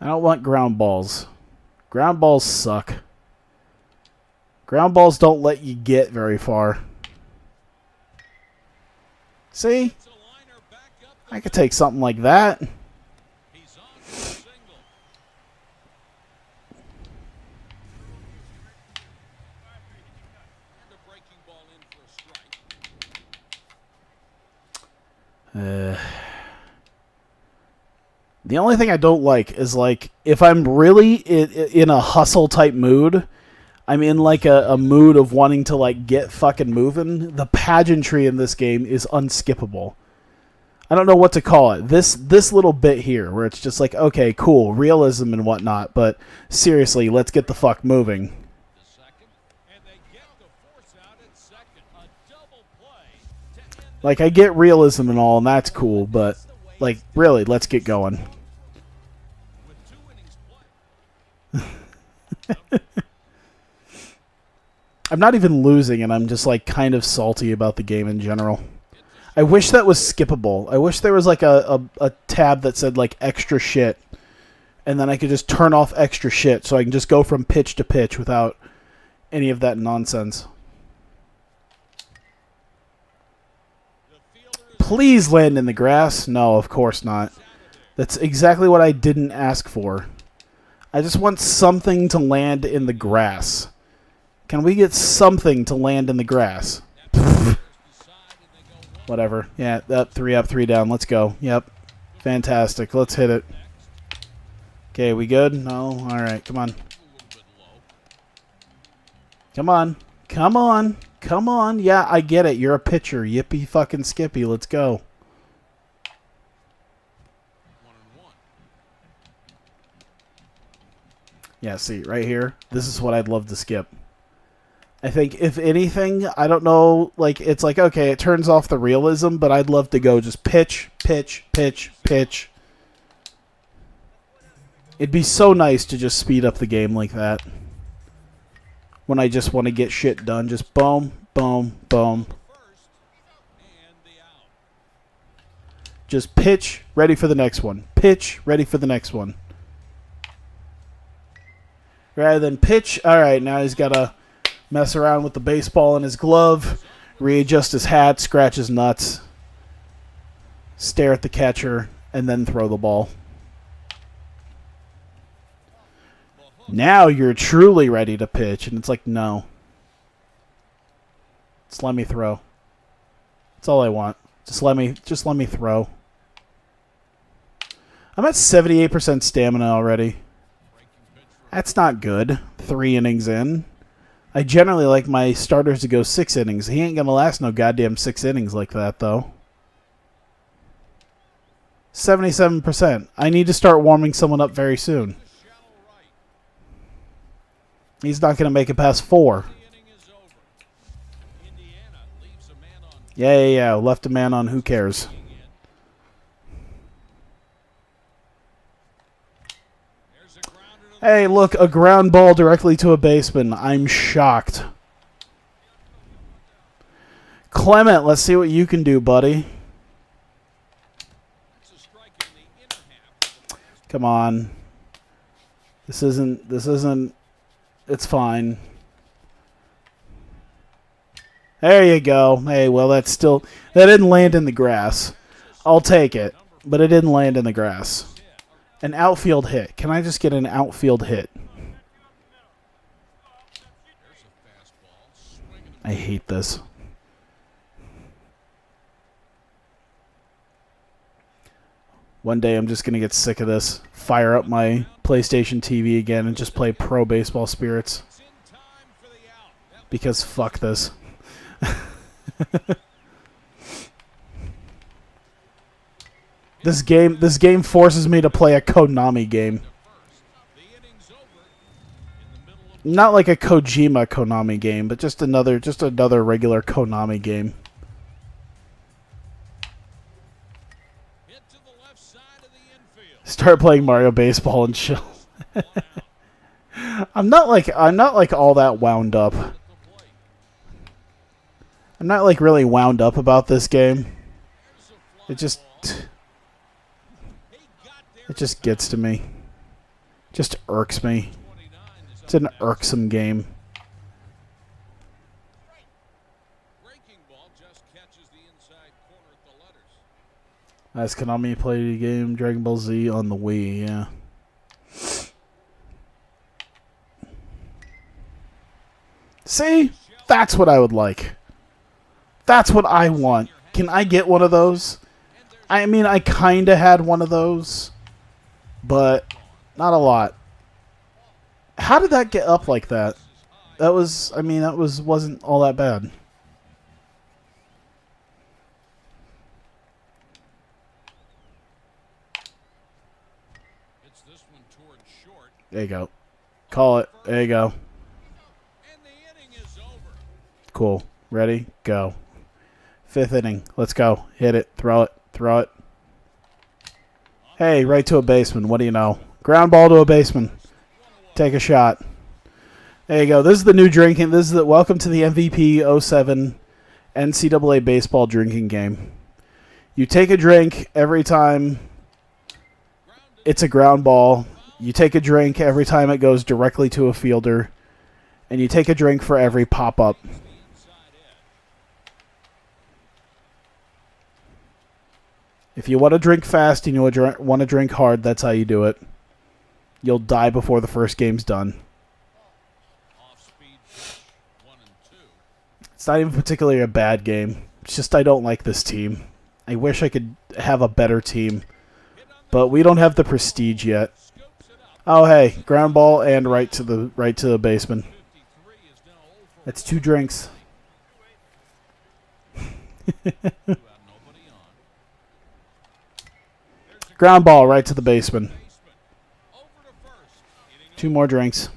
I don't want ground balls. Ground balls suck. Ground balls don't let you get very far. See? I could take something like that. The only thing I don't like is if I'm really in a hustle type mood, I'm in a mood of wanting to get fucking moving. The pageantry in this game is unskippable. I don't know what to call it. This little bit here where it's just okay, cool, realism and whatnot, but seriously, let's get the fuck moving. I get realism and all, and that's cool, but really, let's get going. I'm not even losing, and I'm just kind of salty about the game in general. I wish that was skippable. I wish there was a tab that said extra shit, and then I could just turn off extra shit so I can just go from pitch to pitch without any of that nonsense. Please land in the grass. No, of course not. That's exactly what I didn't ask for. I just want something to land in the grass. Can we get something to land in the grass? Whatever. Yeah, that 3 up, 3 down. Let's go. Yep. Fantastic. Let's hit it. Okay, we good? No? Alright, come on. Come on. Come on. Come on. Yeah, I get it. You're a pitcher. Yippee fucking skippy. Let's go. 1-1. Yeah, see, right here. This is what I'd love to skip. I think, if anything, I don't know, like, it's like, okay, it turns off the realism, but I'd love to go just pitch, pitch, pitch, pitch. It'd be so nice to just speed up the game like that. When I just want to get shit done, just boom, boom, boom. First and the out. Just pitch, ready for the next one. Pitch, ready for the next one. Rather than pitch, all right, now he's got to mess around with the baseball in his glove, readjust his hat, scratch his nuts, stare at the catcher, and then throw the ball. Now you're truly ready to pitch, and it's like, no. Just let me throw. That's all I want. Just let me throw. I'm at 78% stamina already. That's not good. 3 innings in. I generally like my starters to go 6 innings. He ain't gonna last no goddamn 6 innings like that, though. 77%. I need to start warming someone up very soon. He's not gonna make it past 4. Yeah. Left a man on. Who cares? Hey, look, a ground ball directly to a baseman. I'm shocked. Clement, let's see what you can do, buddy. Come on. This isn't, it's fine. There you go. Hey, well, that didn't land in the grass. I'll take it, but it didn't land in the grass. An outfield hit. Can I just get an outfield hit? I hate this. One day I'm just going to get sick of this. Fire up my PlayStation TV again and just play Pro Baseball Spirits. Because fuck this. This game forces me to play a Konami game. Not like a Kojima Konami game, but just another regular Konami game. Start playing Mario Baseball and chill. I'm not like all that wound up. I'm not like really wound up about this game. It just gets to me. Just irks me. It's an irksome game. As Konami played a game, Dragon Ball Z on the Wii, yeah. See? That's what I would like. That's what I want. Can I get one of those? I mean, I kind of had one of those, but not a lot. How did that get up like that? That wasn't all that bad. There you go. Call it. There you go. Cool. Ready? Go. 5th inning. Let's go. Hit it. Throw it. Throw it. Hey, right to a baseman. What do you know? Ground ball to a baseman. Take a shot. There you go. This is the new drinking. This is the welcome to the MVP 07 NCAA baseball drinking game. You take a drink every time it's a ground ball. You take a drink every time it goes directly to a fielder. And you take a drink for every pop-up. If you want to drink fast and you want to drink hard, that's how you do it. You'll die before the first game's done. It's not even particularly a bad game. It's just I don't like this team. I wish I could have a better team. But we don't have the prestige yet. Oh, hey, ground ball and right to the baseman. That's 2 drinks. Nobody on. Ground ball right to the baseman. Over to first. Hitting 2 more drinks.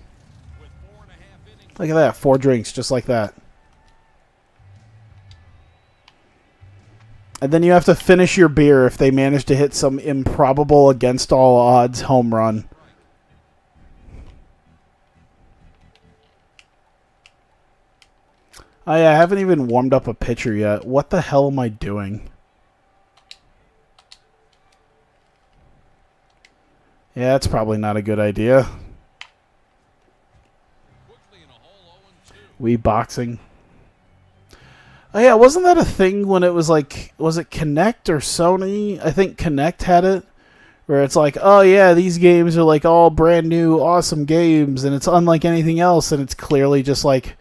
with 4.5 innings. Look at that. 4 drinks, just like that. And then you have to finish your beer if they manage to hit some improbable, against all odds home run. Oh yeah, I haven't even warmed up a pitcher yet. What the hell am I doing? Yeah, that's probably not a good idea. Quickly in a hole 0-2. Wii boxing. Oh yeah, wasn't that a thing when it was like, was it Connect or Sony? I think Connect had it, where it's like, oh yeah, these games are like all brand new, awesome games, and it's unlike anything else, and it's clearly just like,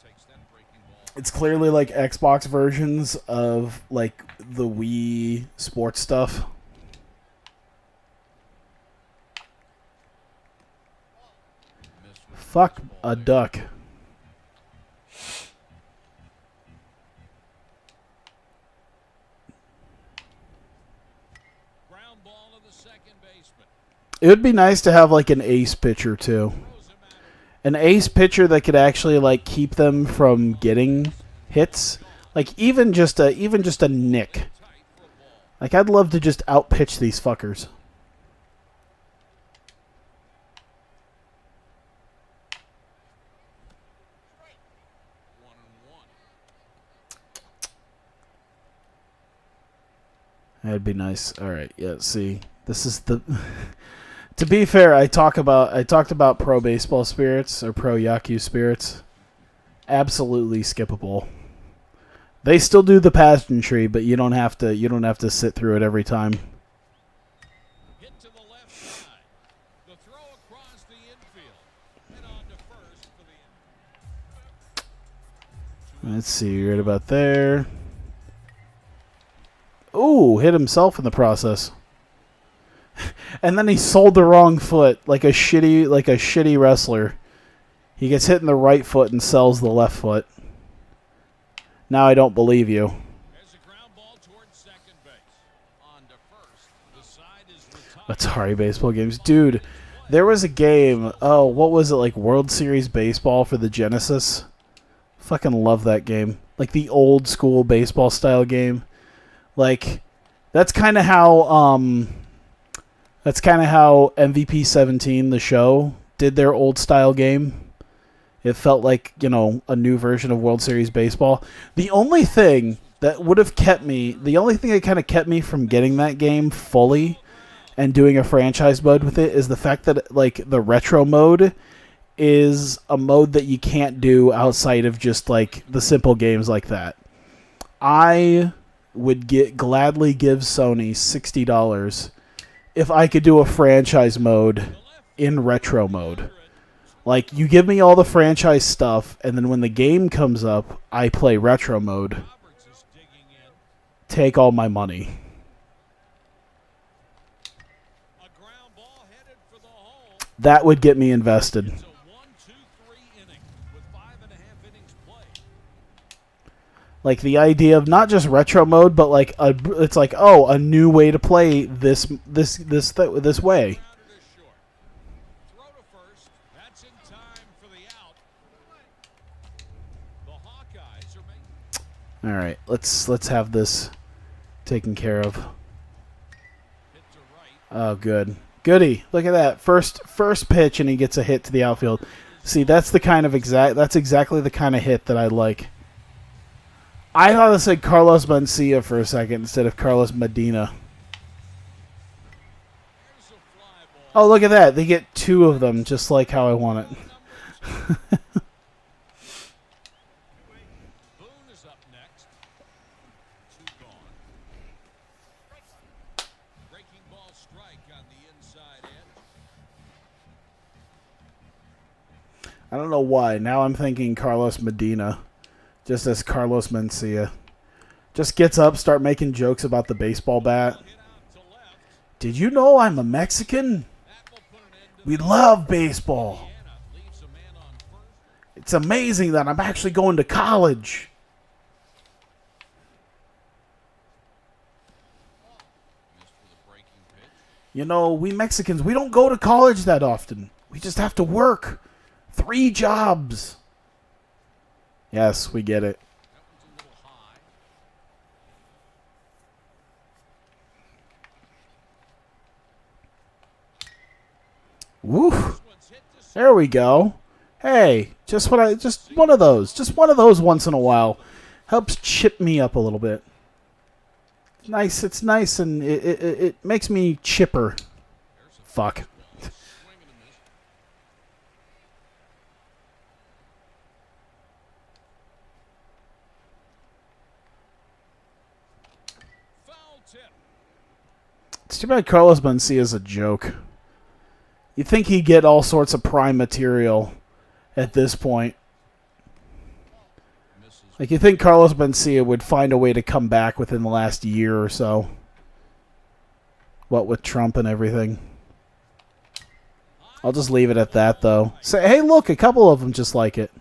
Takes that breaking ball. it's clearly like Xbox versions of like the Wii sports stuff. Missed with Fuck a duck. ground ball to the second baseman. It would be nice to have like an ace pitcher too. Throws him out of An ace pitcher that could actually like keep them from getting hits. Like even just a nick. tight for a ball. Like I'd love to just outpitch these fuckers. 1-1. That'd be nice. All right. Yeah. See, this is the. To be fair, I talked about pro baseball spirits or pro Yaku spirits. Absolutely skippable. They still do the pageantry, but you don't have to sit through it every time. Hit to the left side. The throw across the infield. And on to first for the Let's see, right about there. Ooh, hit himself in the process. And then he sold the wrong foot like a shitty wrestler. He gets hit in the right foot and sells the left foot. Now I don't believe you. There's a ground ball towards second base. On to first. The side is retired. Atari baseball games. Dude, there was a game, oh, what was it, like World Series Baseball for the Genesis? Fucking love that game. Like the old school baseball style game. Like, that's kind of how MVP 17, the show, did their old style game. It felt like, you know, a new version of World Series Baseball. The only thing that kind of kept me from getting that game fully and doing a franchise mode with it is the fact that, like, the retro mode is a mode that you can't do outside of just, like, the simple games like that. I would gladly give Sony $60 if I could do a franchise mode in retro mode. Like, you give me all the franchise stuff, and then when the game comes up, I play retro mode. Roberts is digging in. Take all my money. A ground ball headed for the hole. That would get me invested. It's a 1-2-3 inning with 5.5 innings played. Like, the idea of not just retro mode, but like it's like, oh, a new way to play this way. Grounded is short. Throw to first. That's in time for the out. The Hawkeyes are making All right, let's have this taken care of. hit to right. Oh, good. Goody. Look at that. First pitch, and he gets a hit to the outfield. See, that's exactly the kind of hit that I like. I thought it said Carlos Mencia for a second instead of Carlos Medina. There's a fly ball. Oh, look at that. They get 2 of them, just like how I want it. Boone is up next. 2 gone. Breaking ball strike on the inside edge. I don't know why. Now I'm thinking Carlos Medina. Just as Carlos Mencia. Just gets up, start making jokes about the baseball bat. Hit out to left. Did you know I'm a Mexican? That will put an end to We the love baseball. Indiana leaves a man on first. It's amazing that I'm actually going to college. You know, we Mexicans, we don't go to college that often. We just have to work. 3 jobs. Yes, we get it. That one's a little high. Woo. This one's hit to There we go. Hey, just one of those. Just one of those once in a while. Helps chip me up a little bit. Nice, it's nice, and it makes me chipper. Fuck. swing and a miss. Foul tip. It's too bad Carlos Mencia is a joke. You'd think he'd get all sorts of prime material at this point. Misses. Like, you think Carlos Mencia would find a way to come back within the last year or so. What with Trump and everything. I'll just leave it at that, though. Say, hey, look, a couple of them just like it.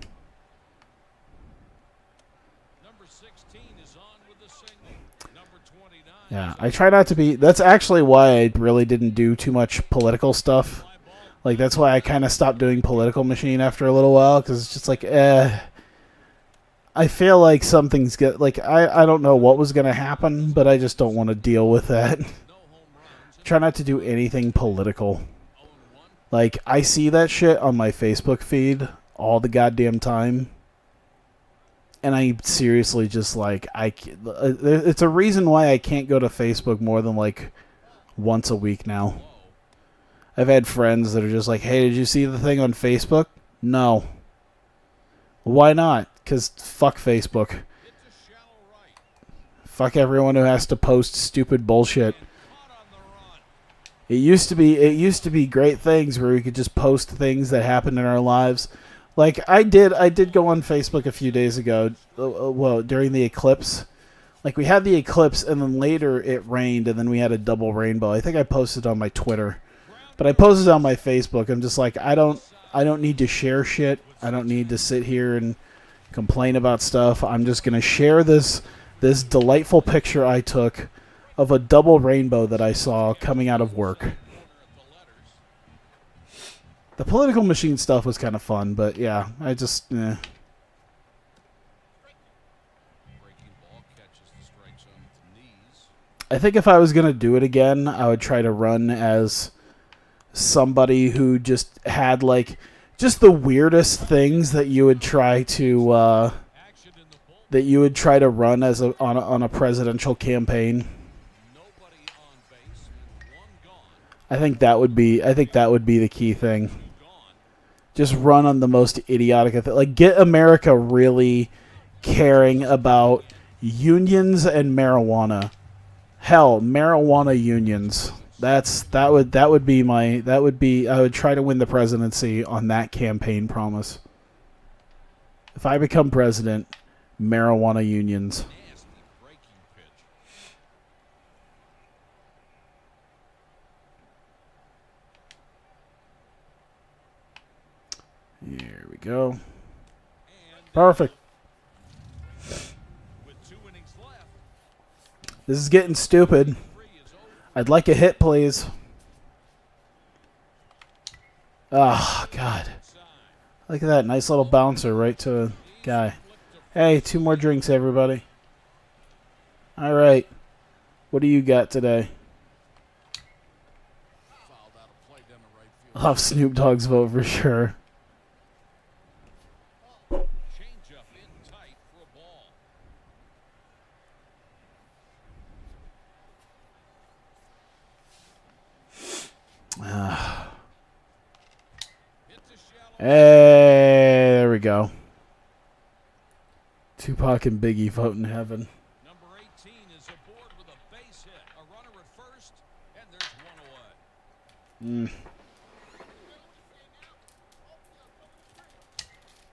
Number 16 is on with the single. Number 29. Yeah, I try not to be... That's actually why I really didn't do too much political stuff. Like, that's why I kind of stopped doing Political Machine after a little while, because it's just like, I feel like something's... Like, I don't know what was going to happen, but I just don't want to deal with that. No home runs. Try not to do anything political. Like, I see that shit on my Facebook feed all the goddamn time. And I seriously just, like, it's a reason why I can't go to Facebook more than, like, once a week now. I've had friends that are just like, hey, did you see the thing on Facebook? No. Why not? Because fuck Facebook. Hit to shallow right. Fuck everyone who has to post stupid bullshit. Caught on the run. It used to be great things where we could just post things that happened in our lives. Like I did go on Facebook a few days ago, well, during the eclipse. Like we had the eclipse and then later it rained and then we had a double rainbow. I think I posted on my Twitter. But I posted on my Facebook. I'm just like, I don't need to share shit. I don't need to sit here and complain about stuff. I'm just going to share this delightful picture I took of a double rainbow that I saw coming out of work. The Political Machine stuff was kind of fun, but yeah, I just... Breaking ball catches the strike zone with the knees. I think if I was going to do it again, I would try to run as somebody who just had, like, just the weirdest things that you would try to... Action in the bull. that you would try to run as on a presidential campaign. Nobody on base and one gone. I think that would be the key thing. Gone. Just run on the most idiotic of like get America really caring about unions and marijuana. Hell, marijuana unions. I would try to win the presidency on that campaign promise. If I become president, marijuana unions. Nasty breaking pitch. Here we go. And Perfect. with 2 innings left, This is getting stupid. 3 is over. I'd like a hit, please. Oh, God. Side. Look at that. Nice little bouncer right to a guy. Hey, 2 more drinks, everybody. All right. What do you got today? Fouled out of play down the right field. I'll have Snoop Dogg's vote for sure. Change up in tight for a ball. Hit to shallow. Hey, there we go. Tupac and Biggie vote in heaven. Number 18 is aboard with a base hit. A runner at first, and there's one away.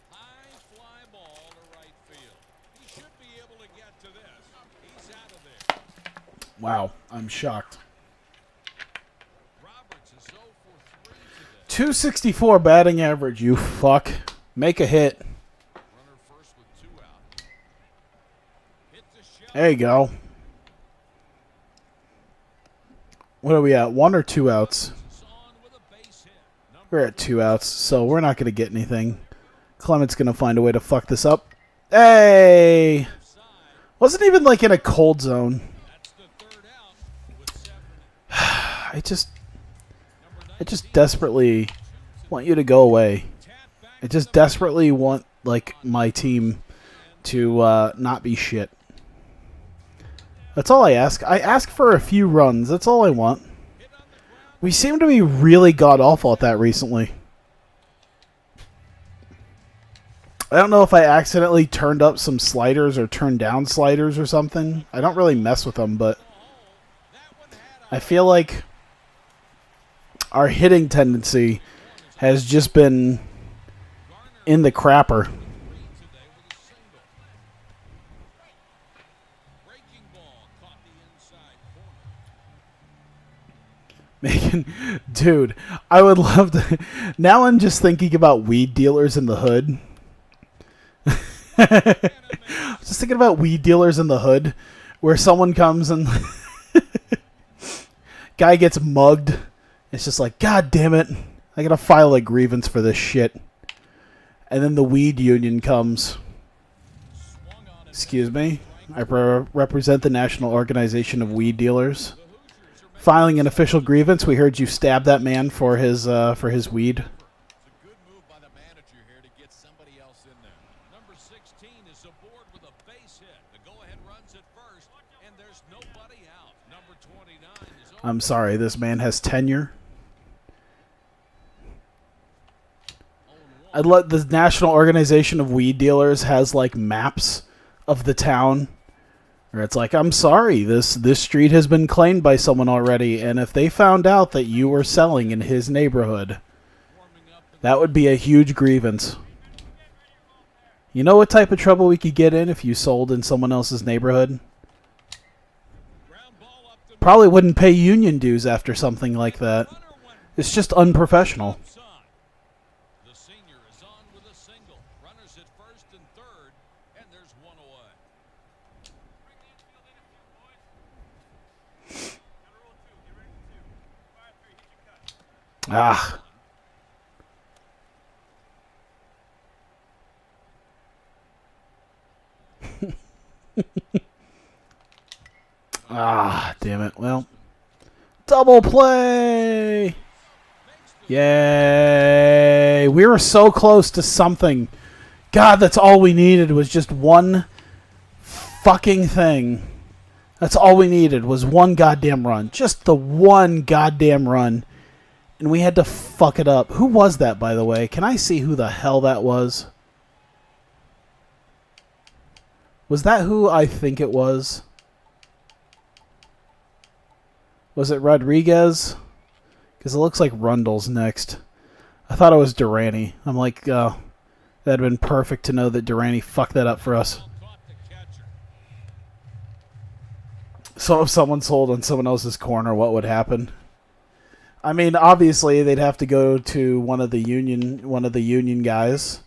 High fly ball to right field. He should be able to get to this. He's out of there. Wow, I'm shocked. Roberts is 0 for 3 today. 264 batting average, you fuck. Make a hit. Runner first with 2 out. Hit to shallow. There you go. What are we at? 1 or 2 outs? Is on with a base hit. We're at 2 outs, so we're not going to get anything. Clement's going to find a way to fuck this up. Hey! Wasn't even like in a cold zone. That's the third out with 7. I just desperately want you to go away. I just desperately want like my team to not be shit. That's all I ask. I ask for a few runs. That's all I want. We seem to be really god-awful at that recently. I don't know if I accidentally turned up some sliders or turned down sliders or something. I don't really mess with them, but I feel like our hitting tendency has just been in the crapper. Megan, dude, I would love to. Now I'm just thinking about weed dealers in the hood. Just thinking about weed dealers in the hood, where someone comes and guy gets mugged. It's just like, God damn it, I gotta file a grievance for this shit. And then the weed union comes. Excuse me, I represent the National Organization of Weed Dealers. Filing an official grievance. We heard you stab that man for his weed. It's a good move by the manager here to get somebody else in there. Number 16 is aboard with a base hit. The go-ahead runs at first, and there's nobody out. Number 29 is over. I'm sorry, this man has tenure. I'd let the National Organization of Weed Dealers has like maps of the town. Or it's like, I'm sorry, this street has been claimed by someone already, and if they found out that you were selling in his neighborhood, that would be a huge grievance. You know what type of trouble we could get in if you sold in someone else's neighborhood? Probably wouldn't pay union dues after something like that. It's just unprofessional. The senior is on with a single. Runners at first and third, and there's one away. Ah. Ah, damn it. Well, double play. Yay. We were so close to something. God, that's all we needed was just one fucking thing. That's all we needed was one goddamn run. Just the one goddamn run. And we had to fuck it up. Who was that, by the way? Can I see who the hell that was? Was that who I think it was? Was it Rodriguez? Because it looks like Rundle's next. I thought it was Durrani. I'm like, that'd have been perfect to know that Durrani fucked that up for us. So if someone sold on someone else's corner, what would happen? I mean, obviously they'd have to go to one of the union guys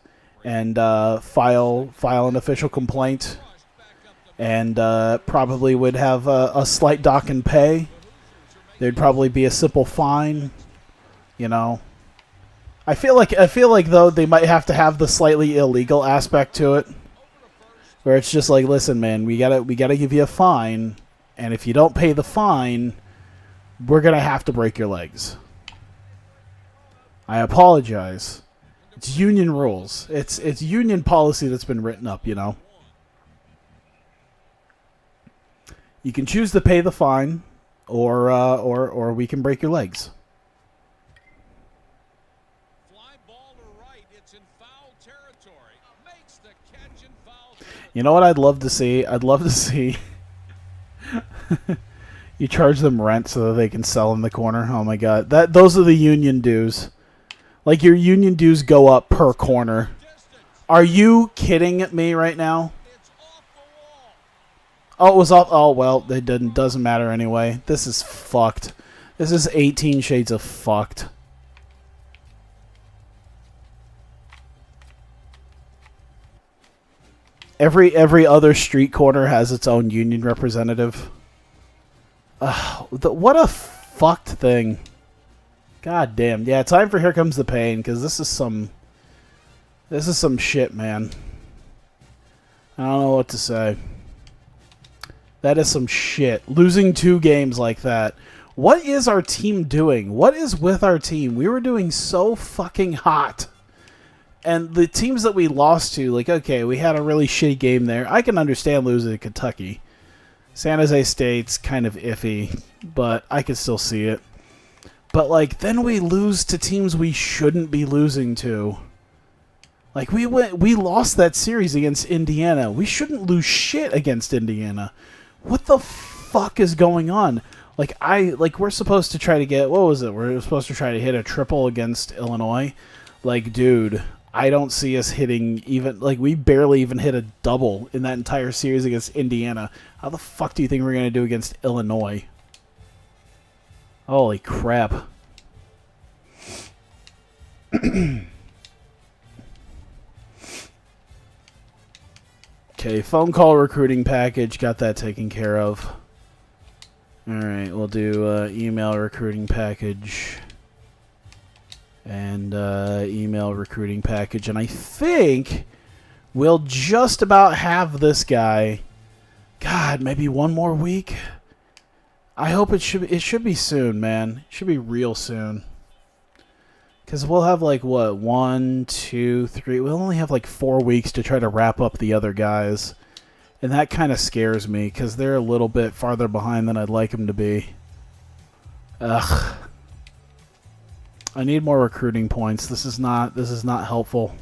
and file an official complaint, and probably would have a slight dock in pay. There'd probably be a simple fine, you know. I feel like though they might have to have the slightly illegal aspect to it, where it's just like, listen, man, we gotta give you a fine, and if you don't pay the fine, we're gonna have to break your legs. I apologize. It's union rules. It's union policy that's been written up, you know. You can choose to pay the fine, or we can break your legs. Fly ball to right. It's in foul territory. Makes the catch in foul territory. You know what I'd love to see? I'd love to see you charge them rent so that they can sell in the corner. Oh my god. Those are the union dues. Like, your union dues go up per corner. Are you kidding me right now? It's off the wall. Oh, it was off. Oh, well, it doesn't matter anyway. This is fucked. This is 18 shades of fucked. Every other street corner has its own union representative. What a fucked thing. God damn. Yeah, time for Here Comes the Pain, because this is some shit, man. I don't know what to say. That is some shit. Losing 2 games like that. What is our team doing? What is with our team? We were doing so fucking hot. And the teams that we lost to, like, okay, we had a really shitty game there. I can understand losing to Kentucky. San Jose State's kind of iffy, but I can still see it. But, like, then we lose to teams we shouldn't be losing to. Like, we lost that series against Indiana. We shouldn't lose shit against Indiana. What the fuck is going on? Like, we're supposed to try to get, what was it? We're supposed to try to hit a triple against Illinois. Like, dude, I don't see us hitting even, like, we barely even hit a double in that entire series against Indiana. How the fuck do you think we're going to do against Illinois? Holy crap. Okay, phone call recruiting package. Got that taken care of. Alright, we'll do email recruiting package. And email recruiting package. And I think we'll just about have this guy. God, maybe one more week? I hope it should be soon, man. It should be real soon. Because we'll have, like, what, 1, 2, 3... We'll only have, like, 4 weeks to try to wrap up the other guys. And that kind of scares me, because they're a little bit farther behind than I'd like them to be. Ugh. I need more recruiting points. This is not helpful.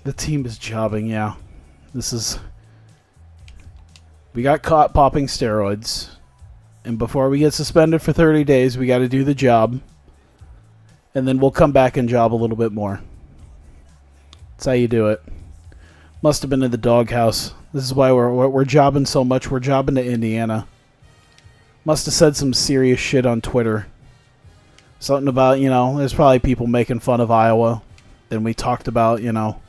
The team is jobbing, yeah. This is... We got caught popping steroids. And before we get suspended for 30 days, we got to do the job. And then we'll come back and job a little bit more. That's how you do it. Must have been in the doghouse. This is why we're jobbing so much. We're jobbing to Indiana. Must have said some serious shit on Twitter. Something about, you know, there's probably people making fun of Iowa. Then we talked about, you know,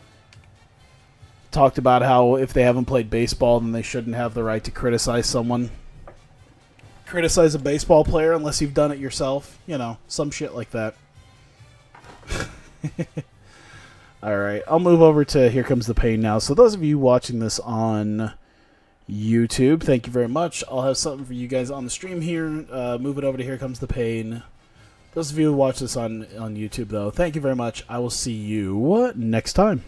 talked about how if they haven't played baseball, then they shouldn't have the right to criticize someone. Criticize a baseball player unless you've done it yourself. You know, some shit like that. Alright, I'll move over to Here Comes the Pain now. So those of you watching this on YouTube, thank you very much. I'll have something for you guys on the stream here. Move it over to Here Comes the Pain. Those of you who watch this on YouTube, though, thank you very much. I will see you next time.